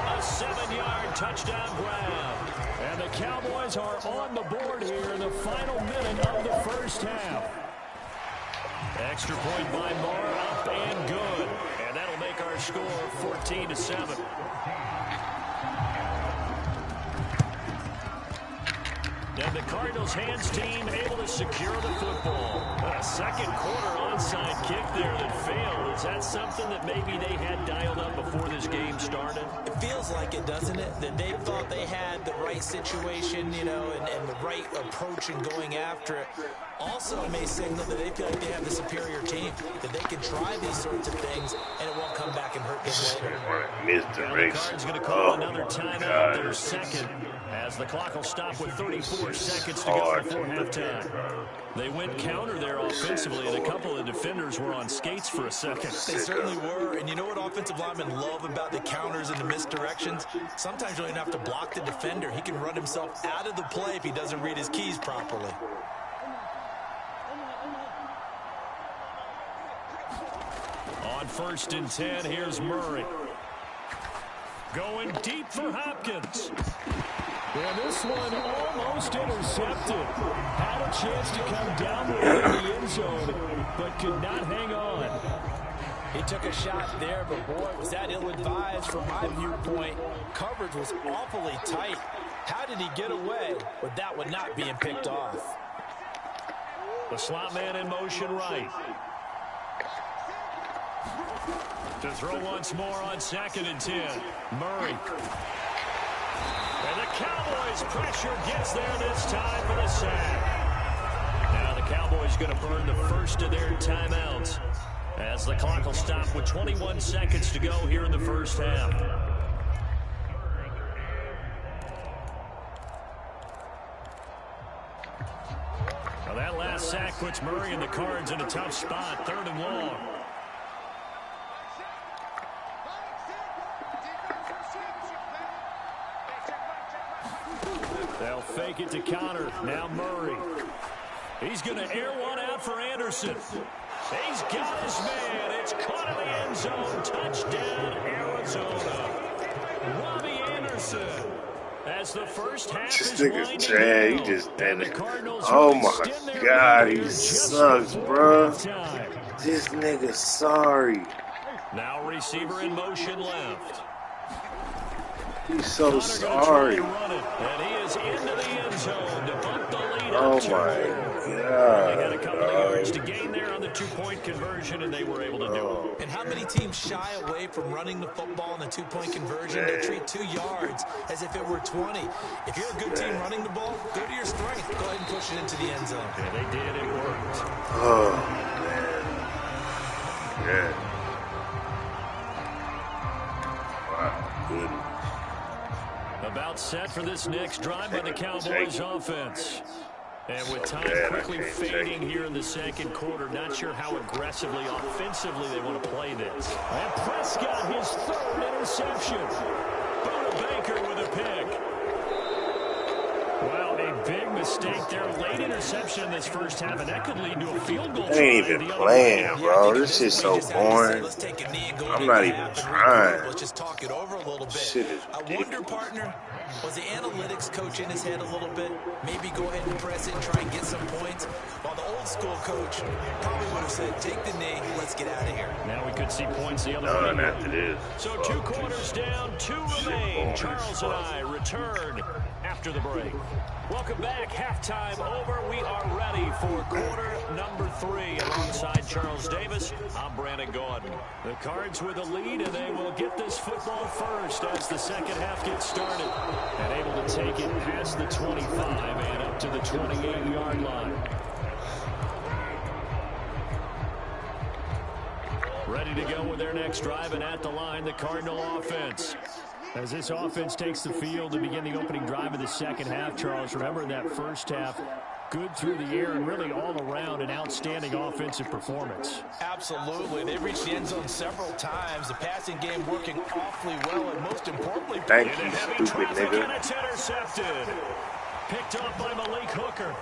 A 7-yard touchdown grab. And the Cowboys are on the board here in the final minute of the 1st half. Extra point by Moore, up and good. And that'll make our score 14-7. And the Cardinals hands team able to secure the football. A 2nd quarter onside kick there that failed. Is that something that maybe they had dialed up before this game started?
It feels like it, doesn't it? That they thought they had the right situation, you know, and the right approach in going after it. Also may signal that they feel like they have the superior team, that they can try these sorts of things and it won't come back and hurt them later.
Misdirection.
The Cards going to call another timeout, their 2nd, as the clock will stop with 34 seconds to go before halftime. They went counter there offensively, and a couple of defenders were on skates for a second.
They certainly were, and you know what offensive linemen love about the counters and the misdirections? Sometimes you don't even have to block the defender. He can run himself out of the play if he doesn't read his keys properly.
On
On 1st and 10, here's Murray. Going deep for Hopkins. And this one almost intercepted. Had a chance to come down the end zone, but could not hang on.
He took a shot there, but boy, was that ill-advised from my viewpoint. Coverage was awfully tight. How did he get away with that one not being picked off?
The slot man in motion right. To throw once more on 2nd and 10. Murray. And the Cowboys' pressure gets there this time for the sack. Now the Cowboys going to burn the first of their timeouts as the clock will stop with 21 seconds to go here in the first half. Now that last sack puts Murray and the Cards in a tough spot, 3rd and long. They'll fake it to counter. Now Murray. He's going to air one out for Anderson. He's got his man. It's caught in the end zone. Touchdown, Arizona. Robbie Anderson. As the first half
This
is
nigga's
winding
trash.
down,
He just did
the
it.
Cardinals
Oh
really
my
extend their
God,
lead
he
here just
sucks,
before
bro.
halftime.
This nigga sorry.
Now receiver in motion left.
He's so
Connor
sorry.
gonna try and run it, and he is into the end zone to bump the lead
Oh
up to
my
They had a
God.
couple of yards to gain there on the 2-point conversion, and they were able to do it.
And how many teams shy away from running the football in the 2-point conversion? They treat 2 yards as if it were 20. If you're a good team running the ball, go to your strength. Go ahead and push it into the end zone.
Yeah, they did. It worked.
Oh, man. Yeah. Wow, good.
About set for this next drive by the Cowboys offense. And with time quickly fading here in the second quarter, not sure how aggressively, offensively they want to play this. And Prescott, his 3rd interception. Buda Baker with a pick. Well, a big mistake there. Late interception in this first half, and that could lead to a field goal.
They ain't even playing, bro. This is so boring. I'm not even trying.
Let's just talk it over a little bit.
Shit is
I wonder,
ridiculous.
partner, was the analytics coach in his head a little bit? Maybe go ahead and press it and try and get some points. While the old school coach probably would have said, take the knee, let's get out of here.
Now we could see points the other
None
way.
after this.
So 2 quarters down, 2 remain. Charles and I return after the break. Welcome back. Halftime over. We are ready for quarter number 3. Alongside Charles Davis, I'm Brandon Gordon. The Cards with a lead, and they will get this football first as the second half gets started. And able to take it past the 25 and up to the 28-yard line. Ready to go with their next drive, and at the line, the Cardinal offense. As this offense takes the field to begin the opening drive of the second half, Charles, remember in that first half, good through the air and really all around an outstanding offensive performance.
Absolutely. They've reached the end zone several times. The passing game working awfully well, and most importantly,
Thank
in
you,
heavy
stupid
traffic,
nigga.
and it's intercepted. Picked up by Malik Hooker.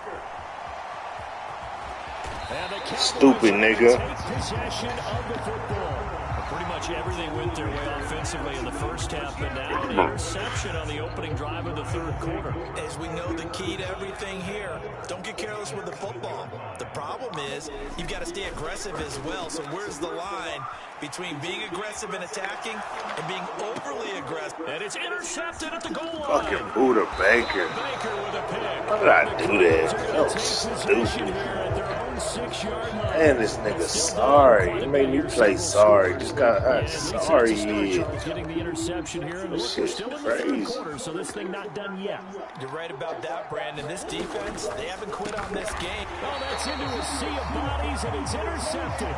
And the Cowboys
Stupid nigga.
take possession of the football. Pretty much everything went their way offensively in the first half, but now an interception on the opening drive of the 3rd quarter.
as we know, the key to everything here, don't get careless with the football. The problem is you've got to stay aggressive as well. So where's the line between being aggressive and attacking and being overly aggressive?
And it's intercepted at the goal line.
Fucking Buda Baker.
Baker with a pick.
Why did I
The
do
Cardinals
that?
are
That
gonna
was
take possession
stupid.
here at their own 6-yard line.
Man, this nigga sorry. He made me play sorry. Just got how
And
sorry
he
he is.
Charles getting the interception here, and
This
look, we're
shit's
still in the 3rd
crazy.
quarter, so this thing not done yet.
You're right about that, Brandon. This defense, they haven't quit on this game.
Oh, that's into a sea of bodies, and it's intercepted.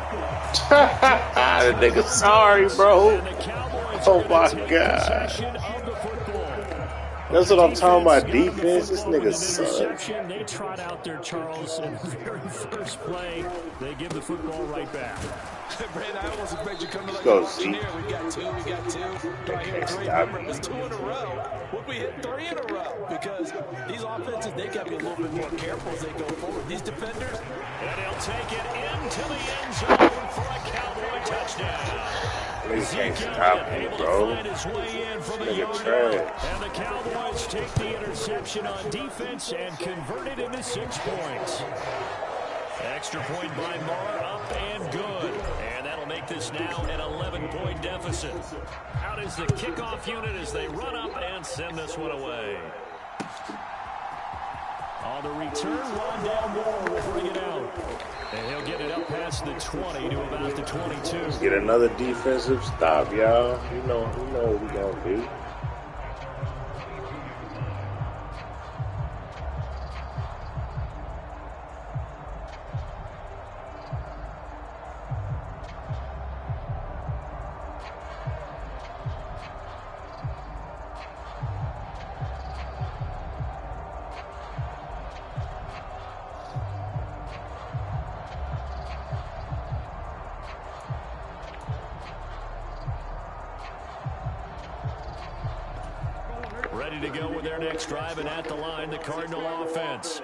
The nigga sorry, bro.
And the Cowboys
Oh
are gonna
my
take
God.
possession of the football.
That's what I'm talking about,
Defense got on the
defense. This
football
nigga
with an
sucks.
interception. They trot out there, Charles, in the very first play. They give the football right back.
Brandon, I almost expect you to come to like
Go,
an auctioneer.
Zeke.
We got two. Do I hear
can't
3?
stop
Remember, it was 2 in a row. What we hit 3 in a row? Because these offenses, they got to be a little bit more careful as they go forward. These defenders,
And he'll take it into the end zone for a Cowboy
touchdown.
They can't stop me, bro. Nigga trash.
And the Cowboys take the interception on defense and convert it into 6 points. Extra point by Marr, up and good. And that'll make this now an 11-point deficit. Out is the kickoff unit as they run up and send this one away. On the return, Rondale Moore will bring it out. And he'll get it up past the 20 to about the 22.
Get another defensive stop, y'all. You know what we gonna do.
Ready to go with their next drive, and at the line, the Cardinal offense.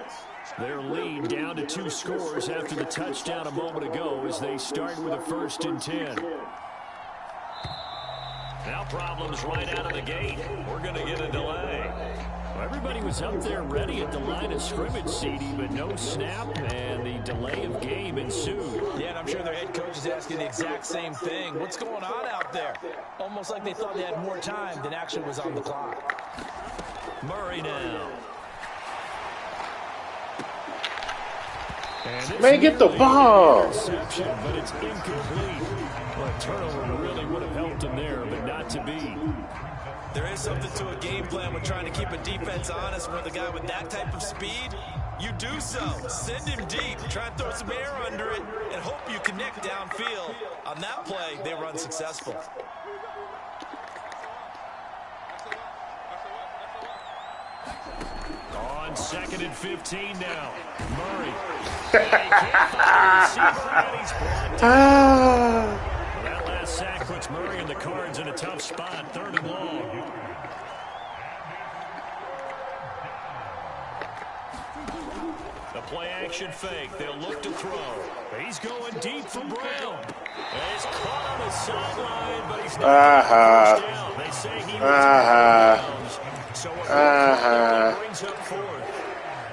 Their lead down to 2 scores after the touchdown a moment ago as they start with a 1st and 10. Now problems right out of the gate. We're going to get a delay. Well, everybody was up there ready at the line of scrimmage, CD, but no snap, and the delay of game ensued.
Yeah, and I'm sure their head coach is asking the exact same thing. What's going on out there? Almost like they thought they had more time than actually was on the clock.
Murray now.
Man, get the ball.
But it's incomplete. Well, a turnover really would have helped him there, but not to be.
There is something to a game plan when trying to keep a defense honest with a guy with that type of speed. You do so. Send him deep. Try and throw some air under it and hope you connect downfield. On that play, they run successful.
On 2nd and 15 now. Murray. Can't find the receiver, and he's blocked. That last sack puts Murray and the Cards in a tough spot. 3rd and long. The play action fake. They'll look to throw. He's going deep for Brown. And he's caught on the sideline, but he's not down. They say he was so brings up 4th.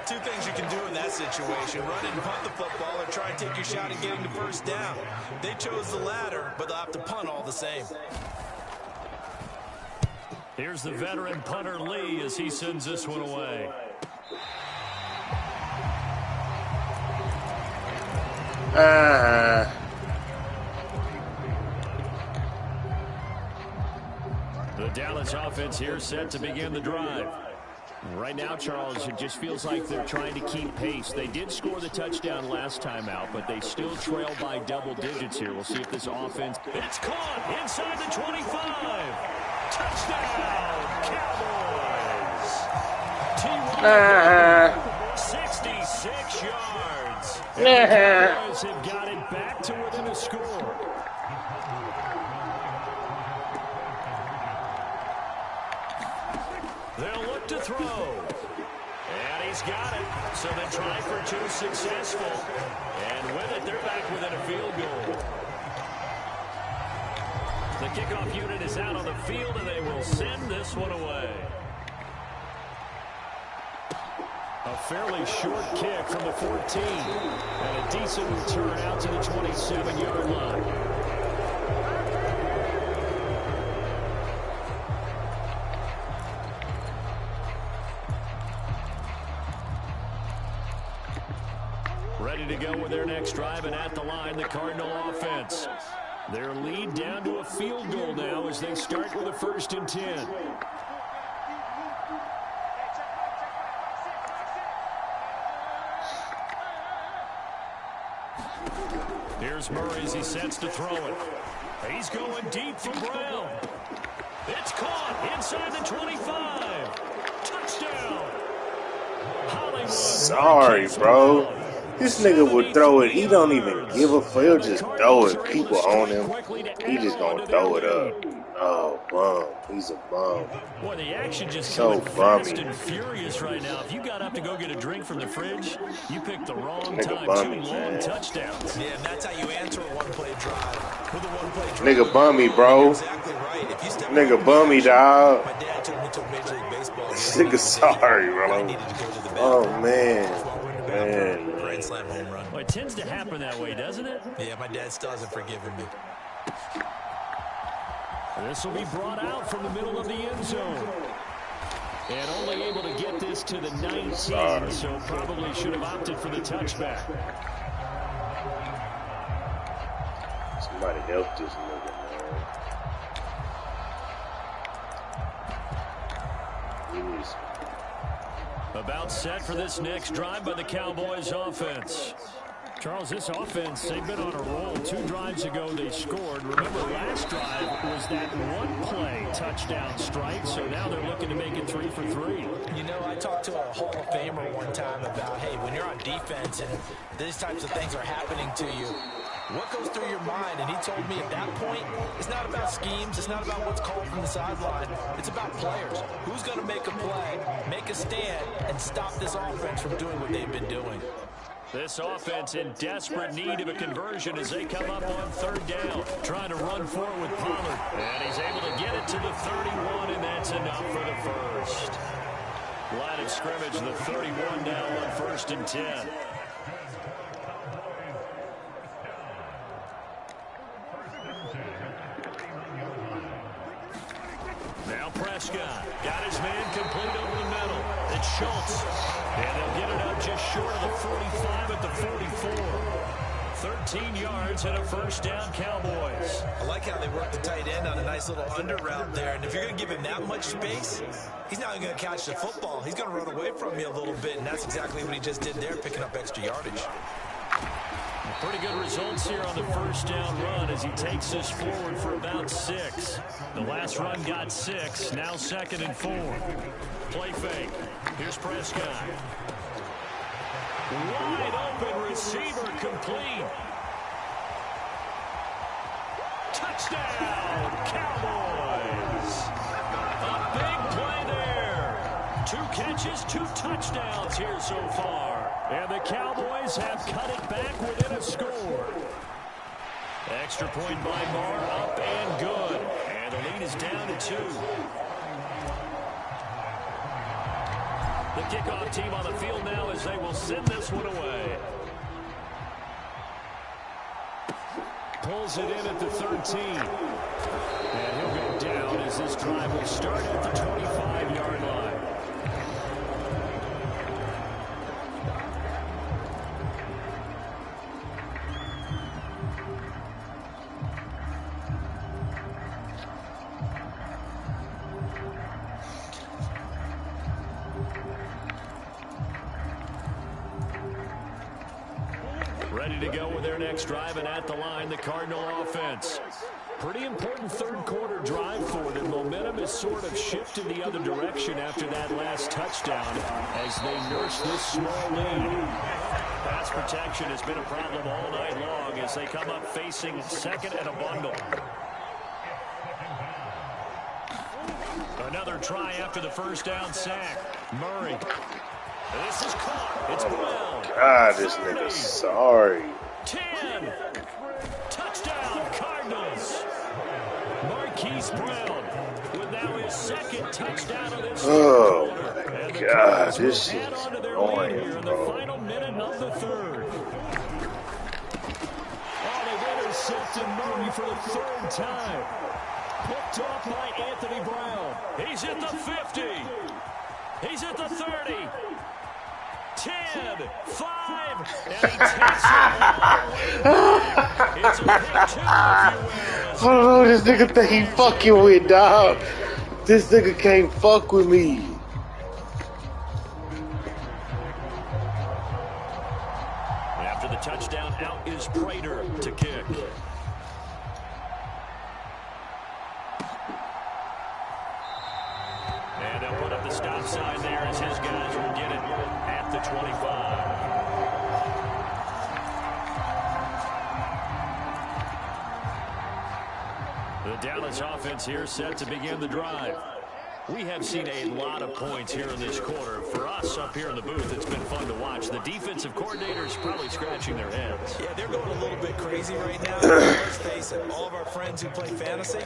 2 things you can do in that situation. Run and punt the football or try and take your shot at getting the 1st down. They chose the latter, but they'll have to punt all the same.
Here's the veteran punter Lee as he sends this one away. The Dallas offense here set to begin the drive. Right now, Charles, it just feels like they're trying to keep pace. They did score the touchdown last time out, but they still trail by double digits here. We'll see if this offense... It's caught inside the 25. Touchdown, Cowboys. 66 yards. And the Cowboys have got it back to within a score. They'll look to throw. And he's got it. So they try for 2 successful. And with it, they're back within a field goal. The kickoff unit is out on the field, and they will send this one away. A fairly short kick from the 14. And a decent return out to the 27-yard line. Ready to go with their next drive, and at the line, the Cardinal offense. Their lead down to a field goal now as they start with a 1st and 10. Here's Murray as he sets to throw it. He's going deep for Brown. It's caught inside the 25. Touchdown. Hollywood.
Sorry, bro. This nigga would throw it. He don't even give a fuck. He'll just throw it. People on him. He just gonna throw it up. Oh, bum. He's a bum.
Boy, the action just
so
fast
bummy.
and furious right now. If you got up to go get a drink from the fridge, you picked the wrong
Nigga
time.
bummy,
2 long
man.
touchdowns.
Yeah, and that's how you answer a one-play drive. With a one-play drive.
Nigga bummy, bro.
Exactly right. If you step
Nigga bummy, dog.
My dad took me to a Major League Baseball.
This nigga sorry,
I
bro.
needed to go to the
Oh,
bathroom.
man. Man.
Grand slam home run.
Well, it tends to happen that way, doesn't it?
Yeah, my dad still hasn't forgiven me.
This will be brought out from the middle of the end zone. And only able to get this to the 19, so probably should have opted for the touchback.
Somebody help this nigga, man. Jeez.
About set for this next drive by the Cowboys offense. Charles, this offense, they've been on a roll. 2 drives ago, they scored. Remember, last drive was that one-play touchdown strike, so now they're looking to make it 3 for 3.
You know, I talked to a Hall of Famer one time about, hey, when you're on defense and these types of things are happening to you, what goes through your mind? And he told me at that point, it's not about schemes. It's not about what's called from the sideline. It's about players. Who's going to make a play, make a stand, and stop this offense from doing what they've been doing?
This offense in desperate need of a conversion as they come up on 3rd down. Trying to run forward with Pollard. And he's able to get it to the 31, and that's enough for the first. Line of scrimmage, the 31 now on 1st and 10. Now Prescott got his man complete over the middle. It's Schultz. And they'll get it up just short of the 45 at the 44. 13 yards and a 1st down, Cowboys.
I like how they work the tight end on a nice little under route there. And if you're going to give him that much space, he's not going to catch the football. He's going to run away from you a little bit, and that's exactly what he just did there, picking up extra yardage.
Pretty good results here on the 1st down run as he takes this forward for about 6. The last run got 6, now 2nd and 4. Play fake. Here's Prescott. Wide open receiver complete. Touchdown, Cowboys. A big play there. 2 catches, 2 touchdowns here so far. And the Cowboys have cut it back within a score. Extra point by Marr, up and good. And the lead is down to 2. The kickoff team on the field now as they will send this one away. Pulls it in at the 13. And he'll go down as this drive will start at the 25-yard line. Ready to go with their next drive, and at the line, the Cardinal offense. Pretty important 3rd quarter drive for them. Momentum has sort of shifted the other direction after that last touchdown as they nurse this small lead. Pass protection has been a problem all night long as they come up facing 2nd and a bundle. Another try after the 1st down sack. Murray. This is caught. It's Brown.
God, this nigga sorry.
10. Touchdown, Cardinals. Marquise Brown with now his 2nd touchdown of this
Oh,
quarter.
my God. This shit is
In the
annoying, bro.
final minute of the 3rd. Oh, they've intercepted Murray for the 3rd time. Picked off by Anthony Brown. He's at the 50. He's at the 30. 10, 5, and he takes it all the way back. It's a big 2, if you will.
I don't know what this nigga think he fucking with, dog. This nigga can't fuck with me.
After the touchdown, out is Prater to kick. And they'll put up the stop sign there as his guys will get it at the 25. Dallas offense here set to begin the drive. We have seen a lot of points here in this quarter. For us up here in the booth, it's been fun to watch. The defensive coordinators probably scratching their heads.
Yeah, they're going a little bit crazy right now. Let's face it, all of our friends who play fantasy,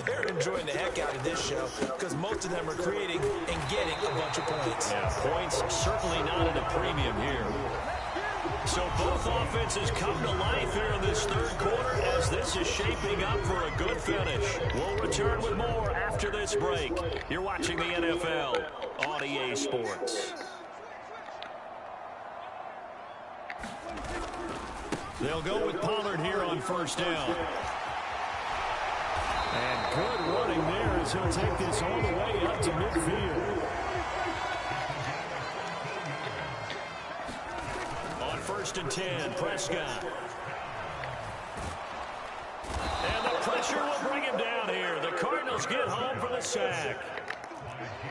they're enjoying the heck out of this show because most of them are creating and getting a bunch of points.
Yeah, points certainly not at a premium here. So both offenses come to life here in this third quarter as this is shaping up for a good finish. We'll return with more after this break. You're watching the NFL on EA Sports. They'll go with Pollard here on first down. And good running there as he'll take this all the way up to midfield. First and 10, Prescott. And the pressure will bring him down here. The Cardinals get home for the sack.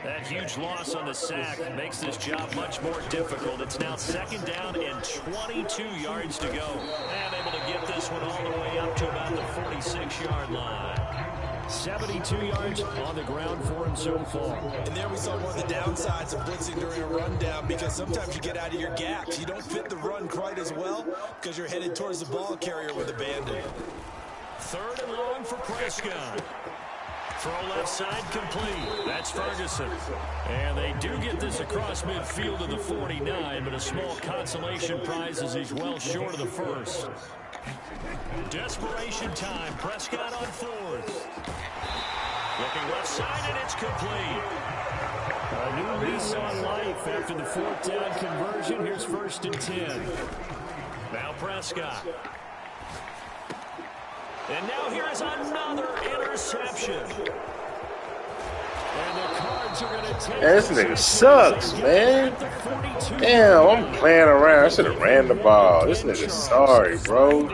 That huge loss on the sack makes this job much more difficult. It's now second down and 22 yards to go. And able to get this one all the way up to about the 46-yard line. 72 yards on the ground for him so far.
And there we saw one of the downsides of blitzing during a rundown because sometimes you get out of your gaps. You don't fit the run quite as well because you're headed towards the ball carrier with a bandit.
Third and long for Prescott. Throw left side complete. That's Ferguson. And they do get this across midfield to the 49, but a small consolation prize as he's well short of the first. Desperation time. Prescott on fourth. Looking left side, and it's complete. A new lease on life after the fourth down conversion. Here's first and 10. Now Prescott. And now here is another interception. And the Cards are going to take
this nigga sucks, man. Damn, I'm playing around. I should have ran the ball. This nigga sorry, bro.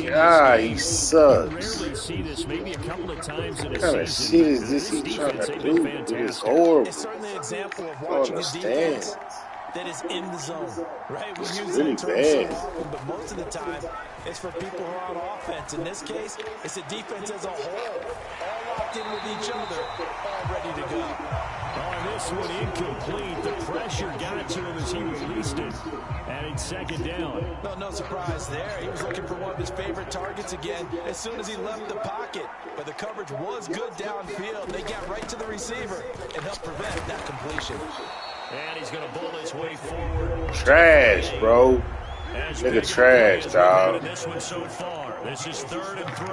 God, he sucks. What kind of shit is this he trying to do? It's horrible.
It's certainly an example of
I don't
watching a
understand.
defense that is in the zone, right? We use
really
that term so
bad.
often, but most of the time, it's for people who are on offense. In this case, it's a defense as a whole, all locked in with each other, all ready to go.
On this one, incomplete. The pressure got to him as he released it. And it's second down.
No surprise there. He was looking for one of his favorite targets again as soon as he left the pocket. But the coverage was good downfield. They got right to the receiver and helped prevent that completion.
And he's going to bull his way forward.
Trash, bro. Nigga trash, dog.
This one so far. This is 3rd and 3.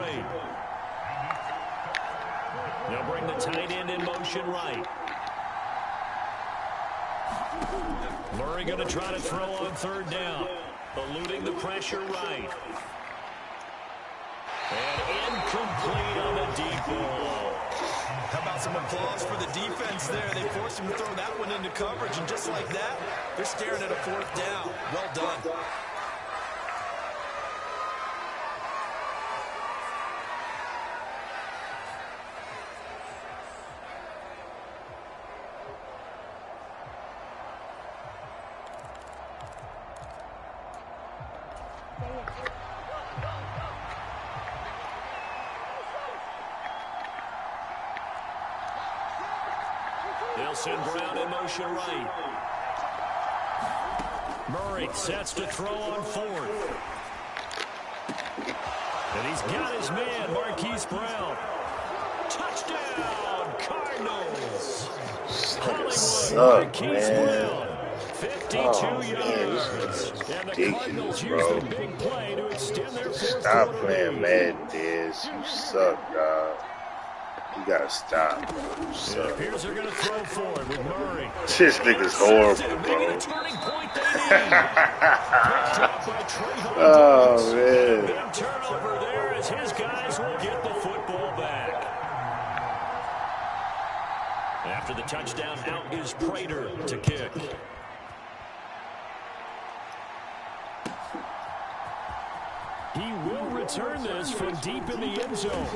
They'll bring the tight end in motion right. Murray going to try to throw on 3rd down. Eluding the pressure right. And incomplete on the deep ball.
How about some applause for the defense there? They forced him to throw that one into coverage, and just like that, they're staring at a 4th down. Well done.
They'll send Brown in motion right. Murray sets to throw on 4th. And he's got his man, Marquise Brown. Touchdown, Cardinals. Hollywood, Marquise Brown. 52 yards. And the Cardinals use the big play to extend their 4th
Stop
quarter
playing
lead.
Madden, Diz. You suck, dog. You gotta stop. You
It
suck.
appears they're going to throw for it with Murray.
This nigga's horrible,
Maybe
bro.
the turning point they need. Picked up by Trayvon
Oh,
Diggs.
man.
Big turnover there as his guys will get the football back. After the touchdown, out is Prater to kick. He will return this from deep in the end zone.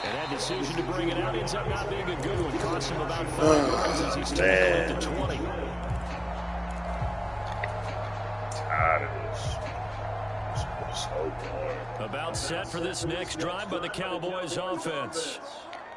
And that decision to bring it out ends up not being a good one. Cost him about 5 yards as he's taken at the 20.
Tired of this. So boring.
About set for this next drive by the Cowboys offense.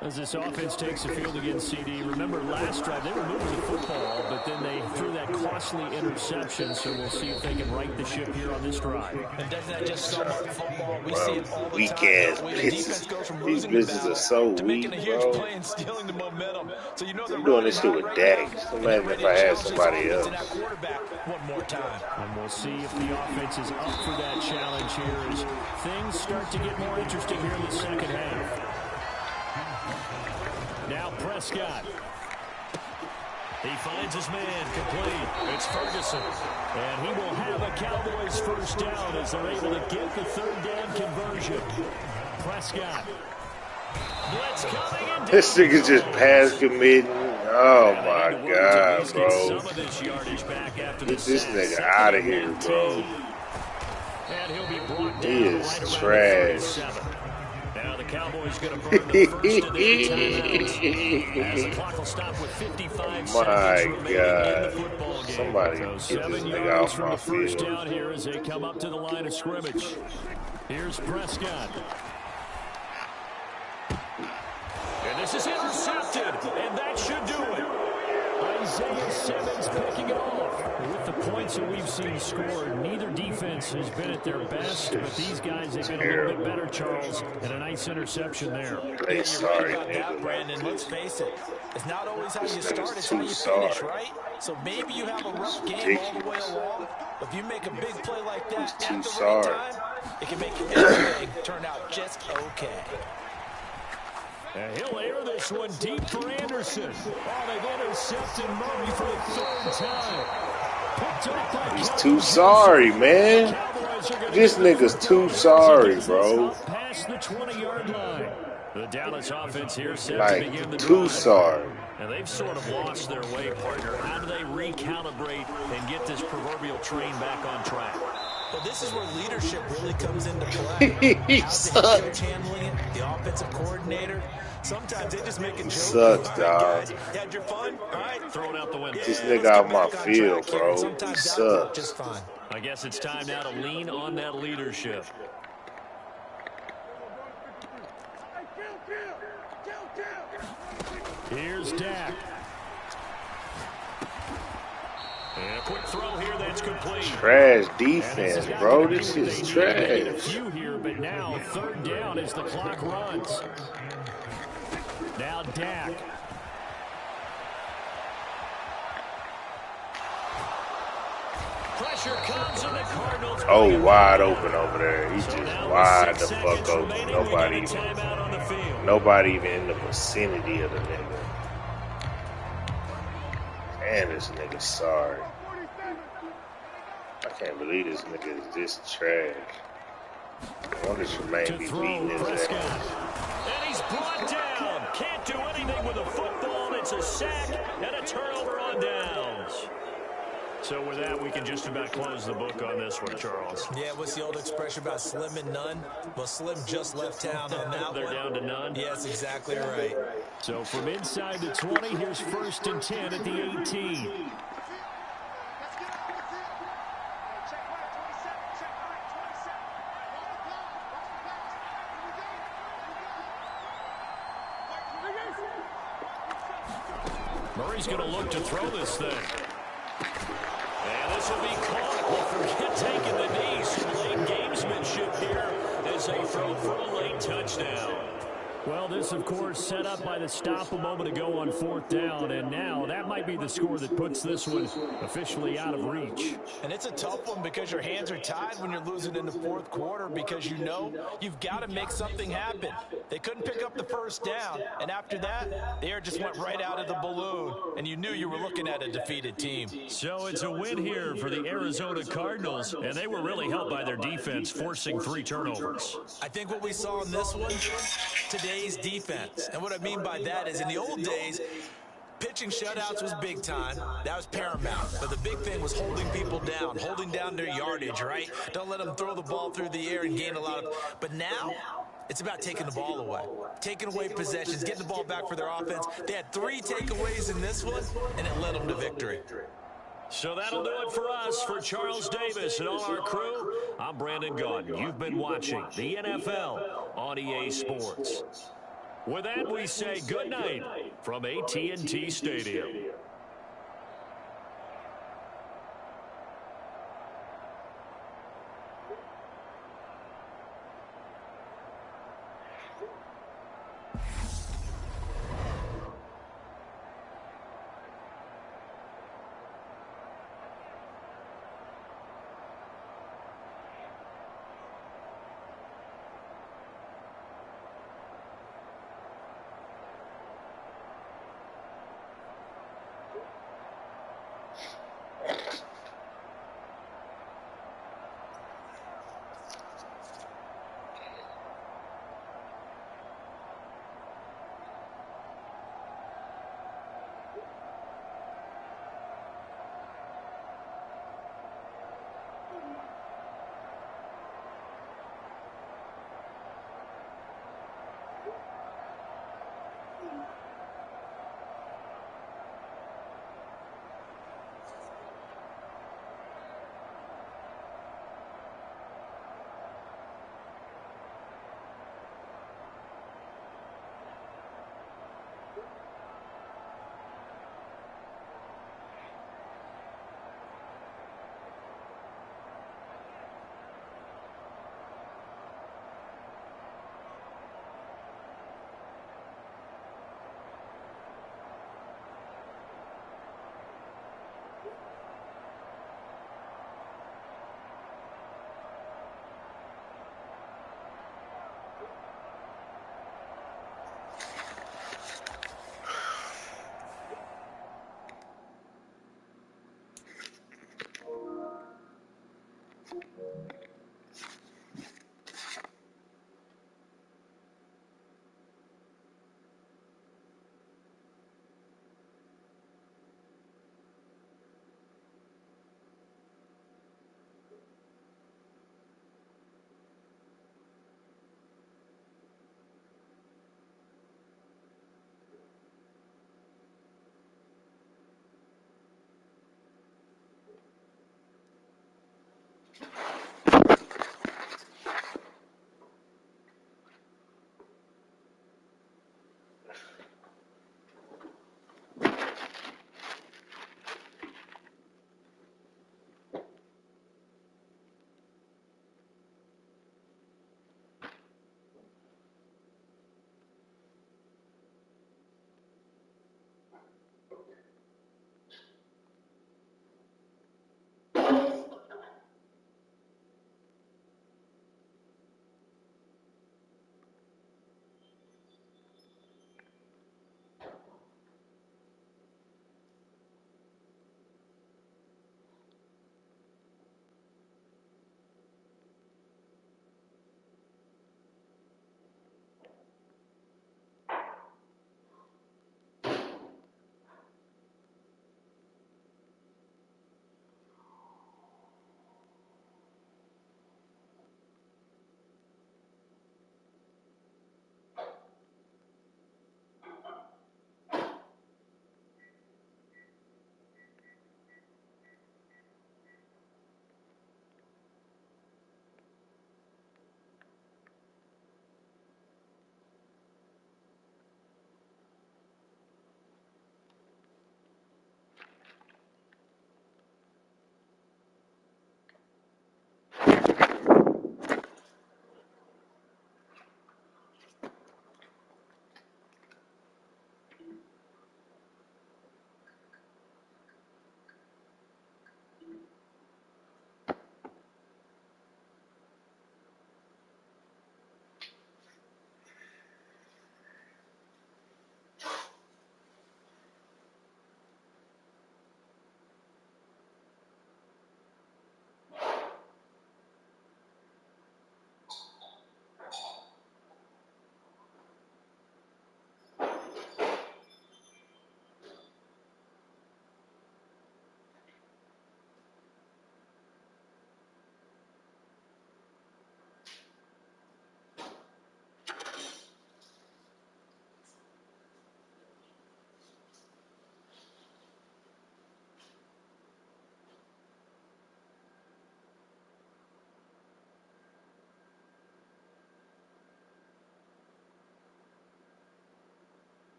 As this offense takes the field against CD, remember last drive they were moving the football, but then they threw that costly interception, so we'll see if they can right the ship here on this drive.
And doesn't that just sum up football? We see it all the
weak
time.
ass
The defense
bitches.
goes from
These
losing the
bitches
battle
are so
to
weak,
making a huge
bro.
play and stealing the momentum. So you know they're
I'm doing this shit with Dak. Just imagine if I had somebody else.
One more time.
And we'll see if the offense is up for that challenge here as things start to get more interesting here in the second half. Now Prescott. He finds his man complete. It's Ferguson. And he will have a Cowboys first down as they're able to get the third down conversion. Prescott. Blitz coming in.
This nigga just pass committing. Oh my God, bro. Get this nigga out of here, bro. He is trash.
Now the Cowboys going to burn the first of their timeouts. As the clock will stop with 55 seconds remaining in the football game.
Somebody
So
get this
7
nigga
yards
off
from
my
the first
field.
down here as they come up to the line of scrimmage. Here's Prescott. And this is intercepted, and that should do it. Isaiah Simmons picking it off. With the points that we've seen scored, neither defense has been at their best, but these guys have been a little bit better, Charles, and a nice interception there.
Hey, sorry,
About that,
nigga.
Brandon, let's face it. It's not always how you
This
start,
nigga's
it's how
too
you
sorry.
finish, right? So maybe you have a rough game all the way along. If you make a big play like that
He's too
at the
sorry.
right time, it can make everything turn out just okay.
And he'll air this one deep for Anderson. Oh, they've intercepted Murray for the third time. Picked up by
He's too sorry, man. This nigga's too sorry, bro.
Past the 20-yard line. The Dallas offense here set to begin the
Like, too
drive.
sorry.
And they've sort of lost their way, partner. How do they recalibrate and get this proverbial train back on track?
Well, this is where leadership really comes into play.
He
How's the head coach
sucks.
handling it? The offensive coordinator? Sometimes they just make a joke.
Sucks,
Hey,
dog.
guys, you had your fun? All right,
Throw it out the window.
This
Yeah,
nigga
let's
out
get
my
back on
field,
track here.
bro. He
Sometimes that works
sucks.
just fine.
I guess it's time now to lean on that leadership.
Here's Dak.
And a quick throw here that's complete.
Trash defense, bro. This is
A
trash.
few here, but now third down as the clock runs. Now Dak.
Pressure comes and the Cardinals.
Oh, wide open over there. He's
So
just
now with
wide the
6
fuck
seconds
open.
remaining, we
Nobody
got a
even,
timeout on the field.
nobody even in the vicinity of the nigga. Man, this nigga sorry. I can't believe this nigga is this trash. I wonder if Tremaine
To
be
throw,
beating his
Prescott.
ass.
And he's brought down. Can't do anything with a football. It's a sack and a turnover on downs. So with that, we can just about close the book on this one, Charles.
Yeah, what's the old expression about slim and none? Well, Slim just left town on that
They're
one.
down to none.
Yes, exactly right.
So from inside the 20, here's 1st and 10 at the 18.
Murray's going to look to throw this thing. And this will be caught. Well, forget taking the knee. Some late gamesmanship here as they throw for a late touchdown.
Well, this, of course, set up by the stop a moment ago on 4th down, and now that might be the score that puts this one officially out of reach.
And it's a tough one because your hands are tied when you're losing in the fourth quarter because you know you've got to make something happen. They couldn't pick up the first down, and after that, the air just went right out of the balloon, and you knew you were looking at a defeated team.
So it's a win here for the Arizona Cardinals, and they were really helped by their defense, forcing 3 turnovers.
I think what we saw in this one, today's defense. And what I mean by that is in the old days, pitching shutouts was big time. That was paramount. But the big thing was holding people down, holding down their yardage, right? Don't let them throw the ball through the air and gain a lot of... But now, it's about taking the ball away. Taking away possessions, getting the ball back for their offense. They had 3 takeaways in this one, and it led them to victory.
So that'll do it for us. For Charles Davis and all our crew, I'm Brandon Gaudin. You've been watching the NFL on EA Sports. With that, we say good night from AT&T Stadium.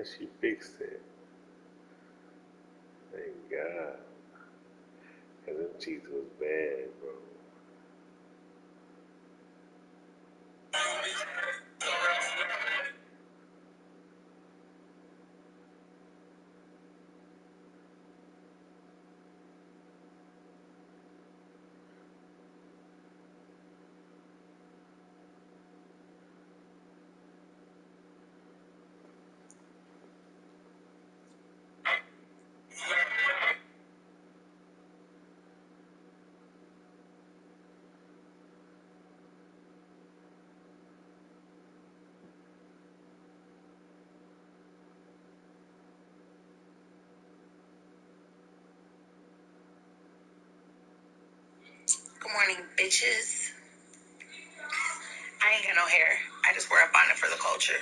And she fixed it. Thank God. Because them teeth was bad, bro.
Good morning, bitches. I ain't got no hair. I just wear a bonnet for the culture.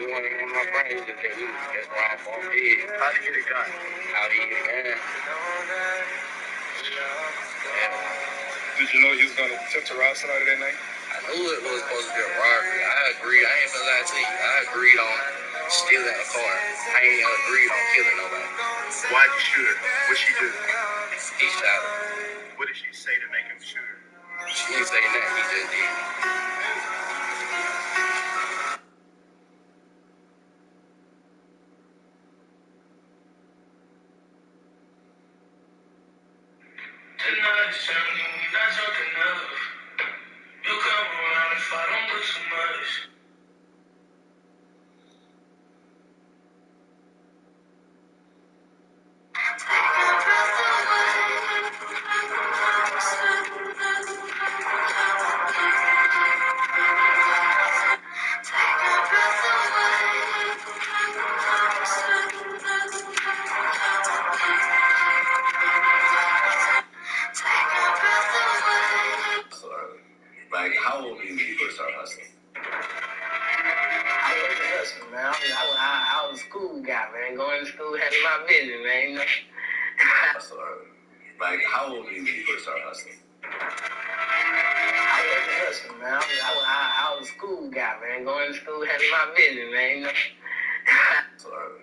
You want to know my brain just get loose. That's why I'm on bed.
How'd you get it done?
How do you get it done?
Did you know he was going to attempt to rob somebody that night?
I knew it was supposed to be a robbery. I agreed. I ain't gonna lie to you. I agreed on stealing a car. I ain't agreed on killing nobody.
Why'd you shoot her? What'd she do?
He shot her.
What did she say to make him shoot her?
She didn't say nothing. He just did.
Tonight, Sunday, not talking enough. You come around if I don't do too much.
Like, how old were you when you first started hustling?
I wasn't hustling, man. I was a school guy, man. Going to school, having my business, man. You know?
Hustle early. Like, how old were you when you first started hustling?
I wasn't hustling, man. I was a school guy, man. Going to school, having my business, man. You know?
Hustle early.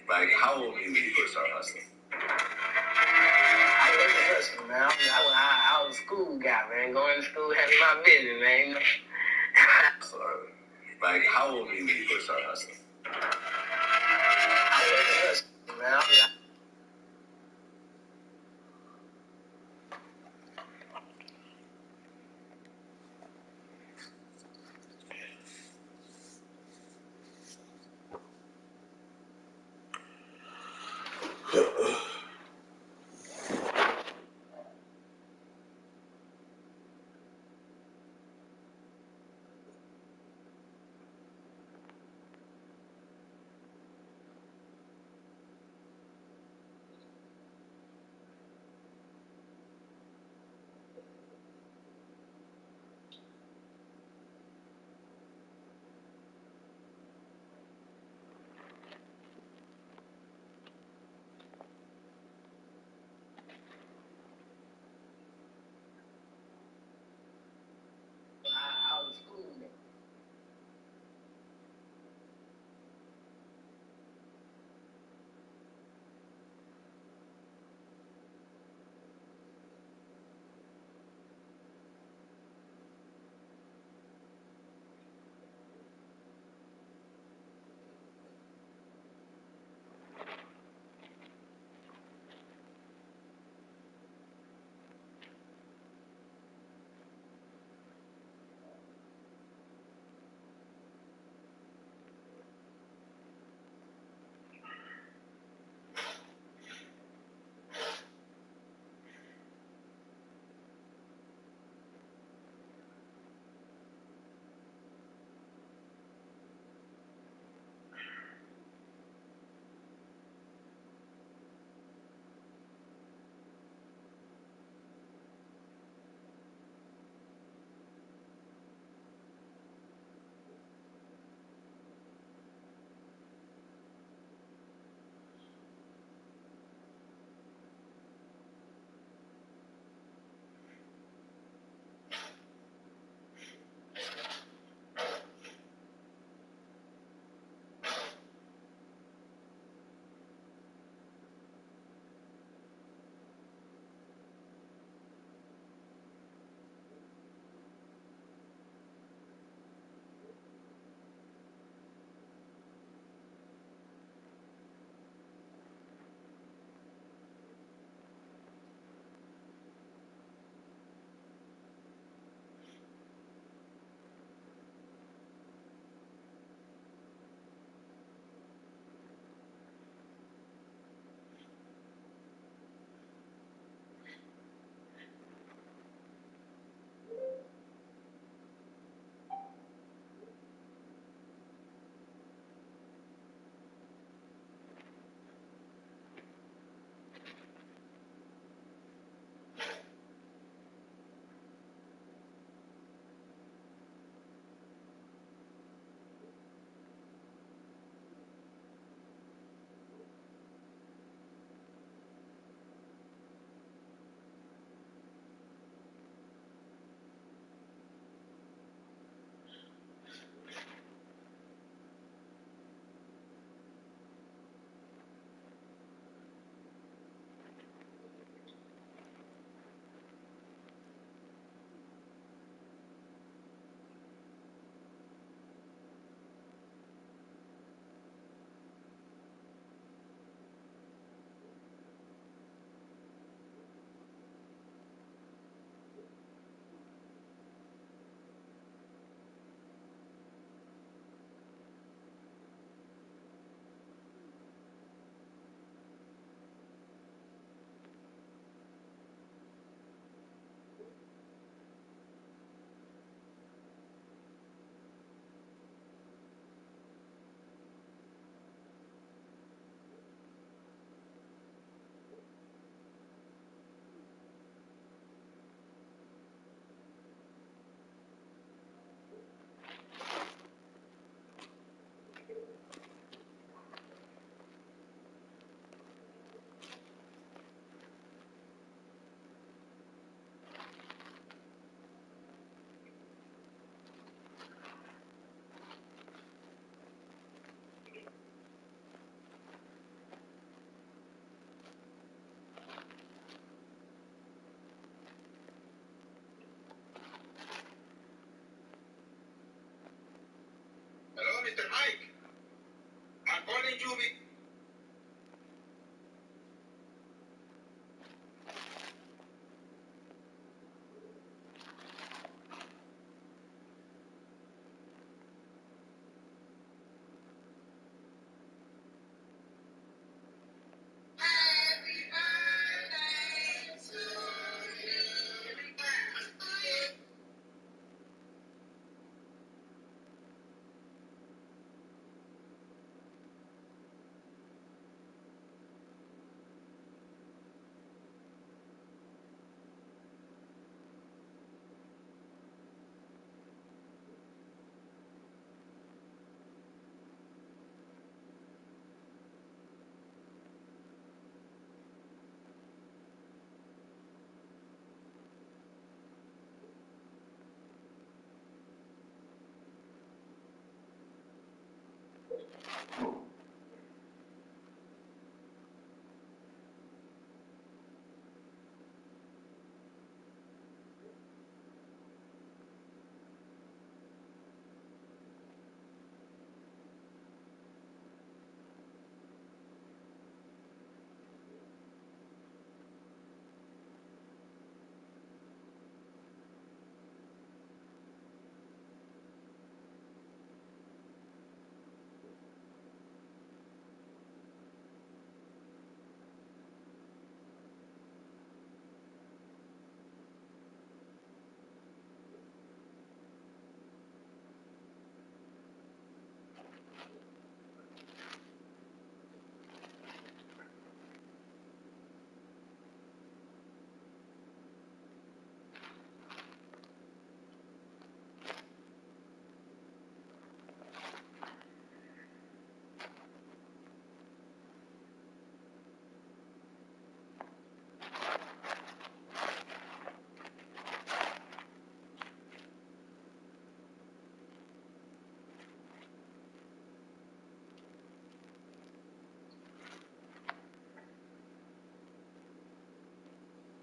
Like, how old were you when you first started hustling?
I wasn't hustling, man. I was a school guy, man. Going to school, having my business, man. You know?
Hustle early. Like, how old were you when you first started hustling?
I wasn't hustling, man.
Mr. Ike, according to the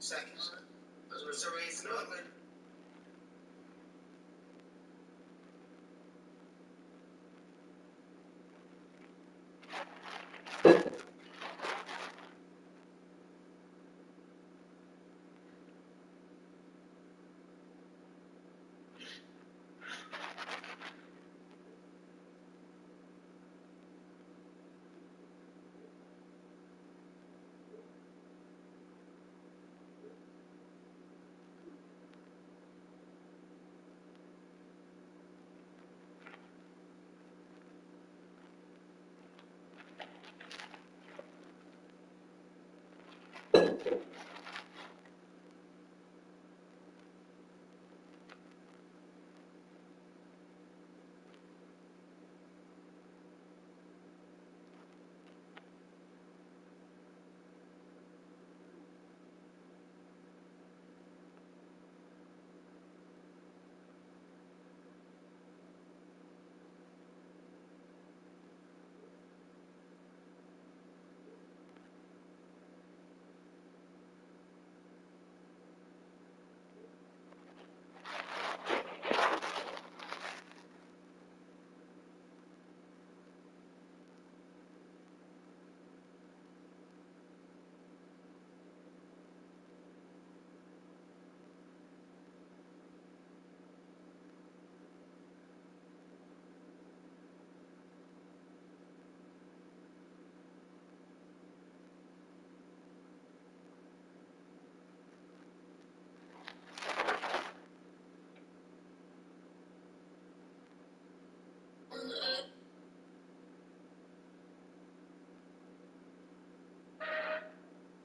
seconds. Those were surveys in Oakland.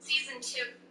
Season 2.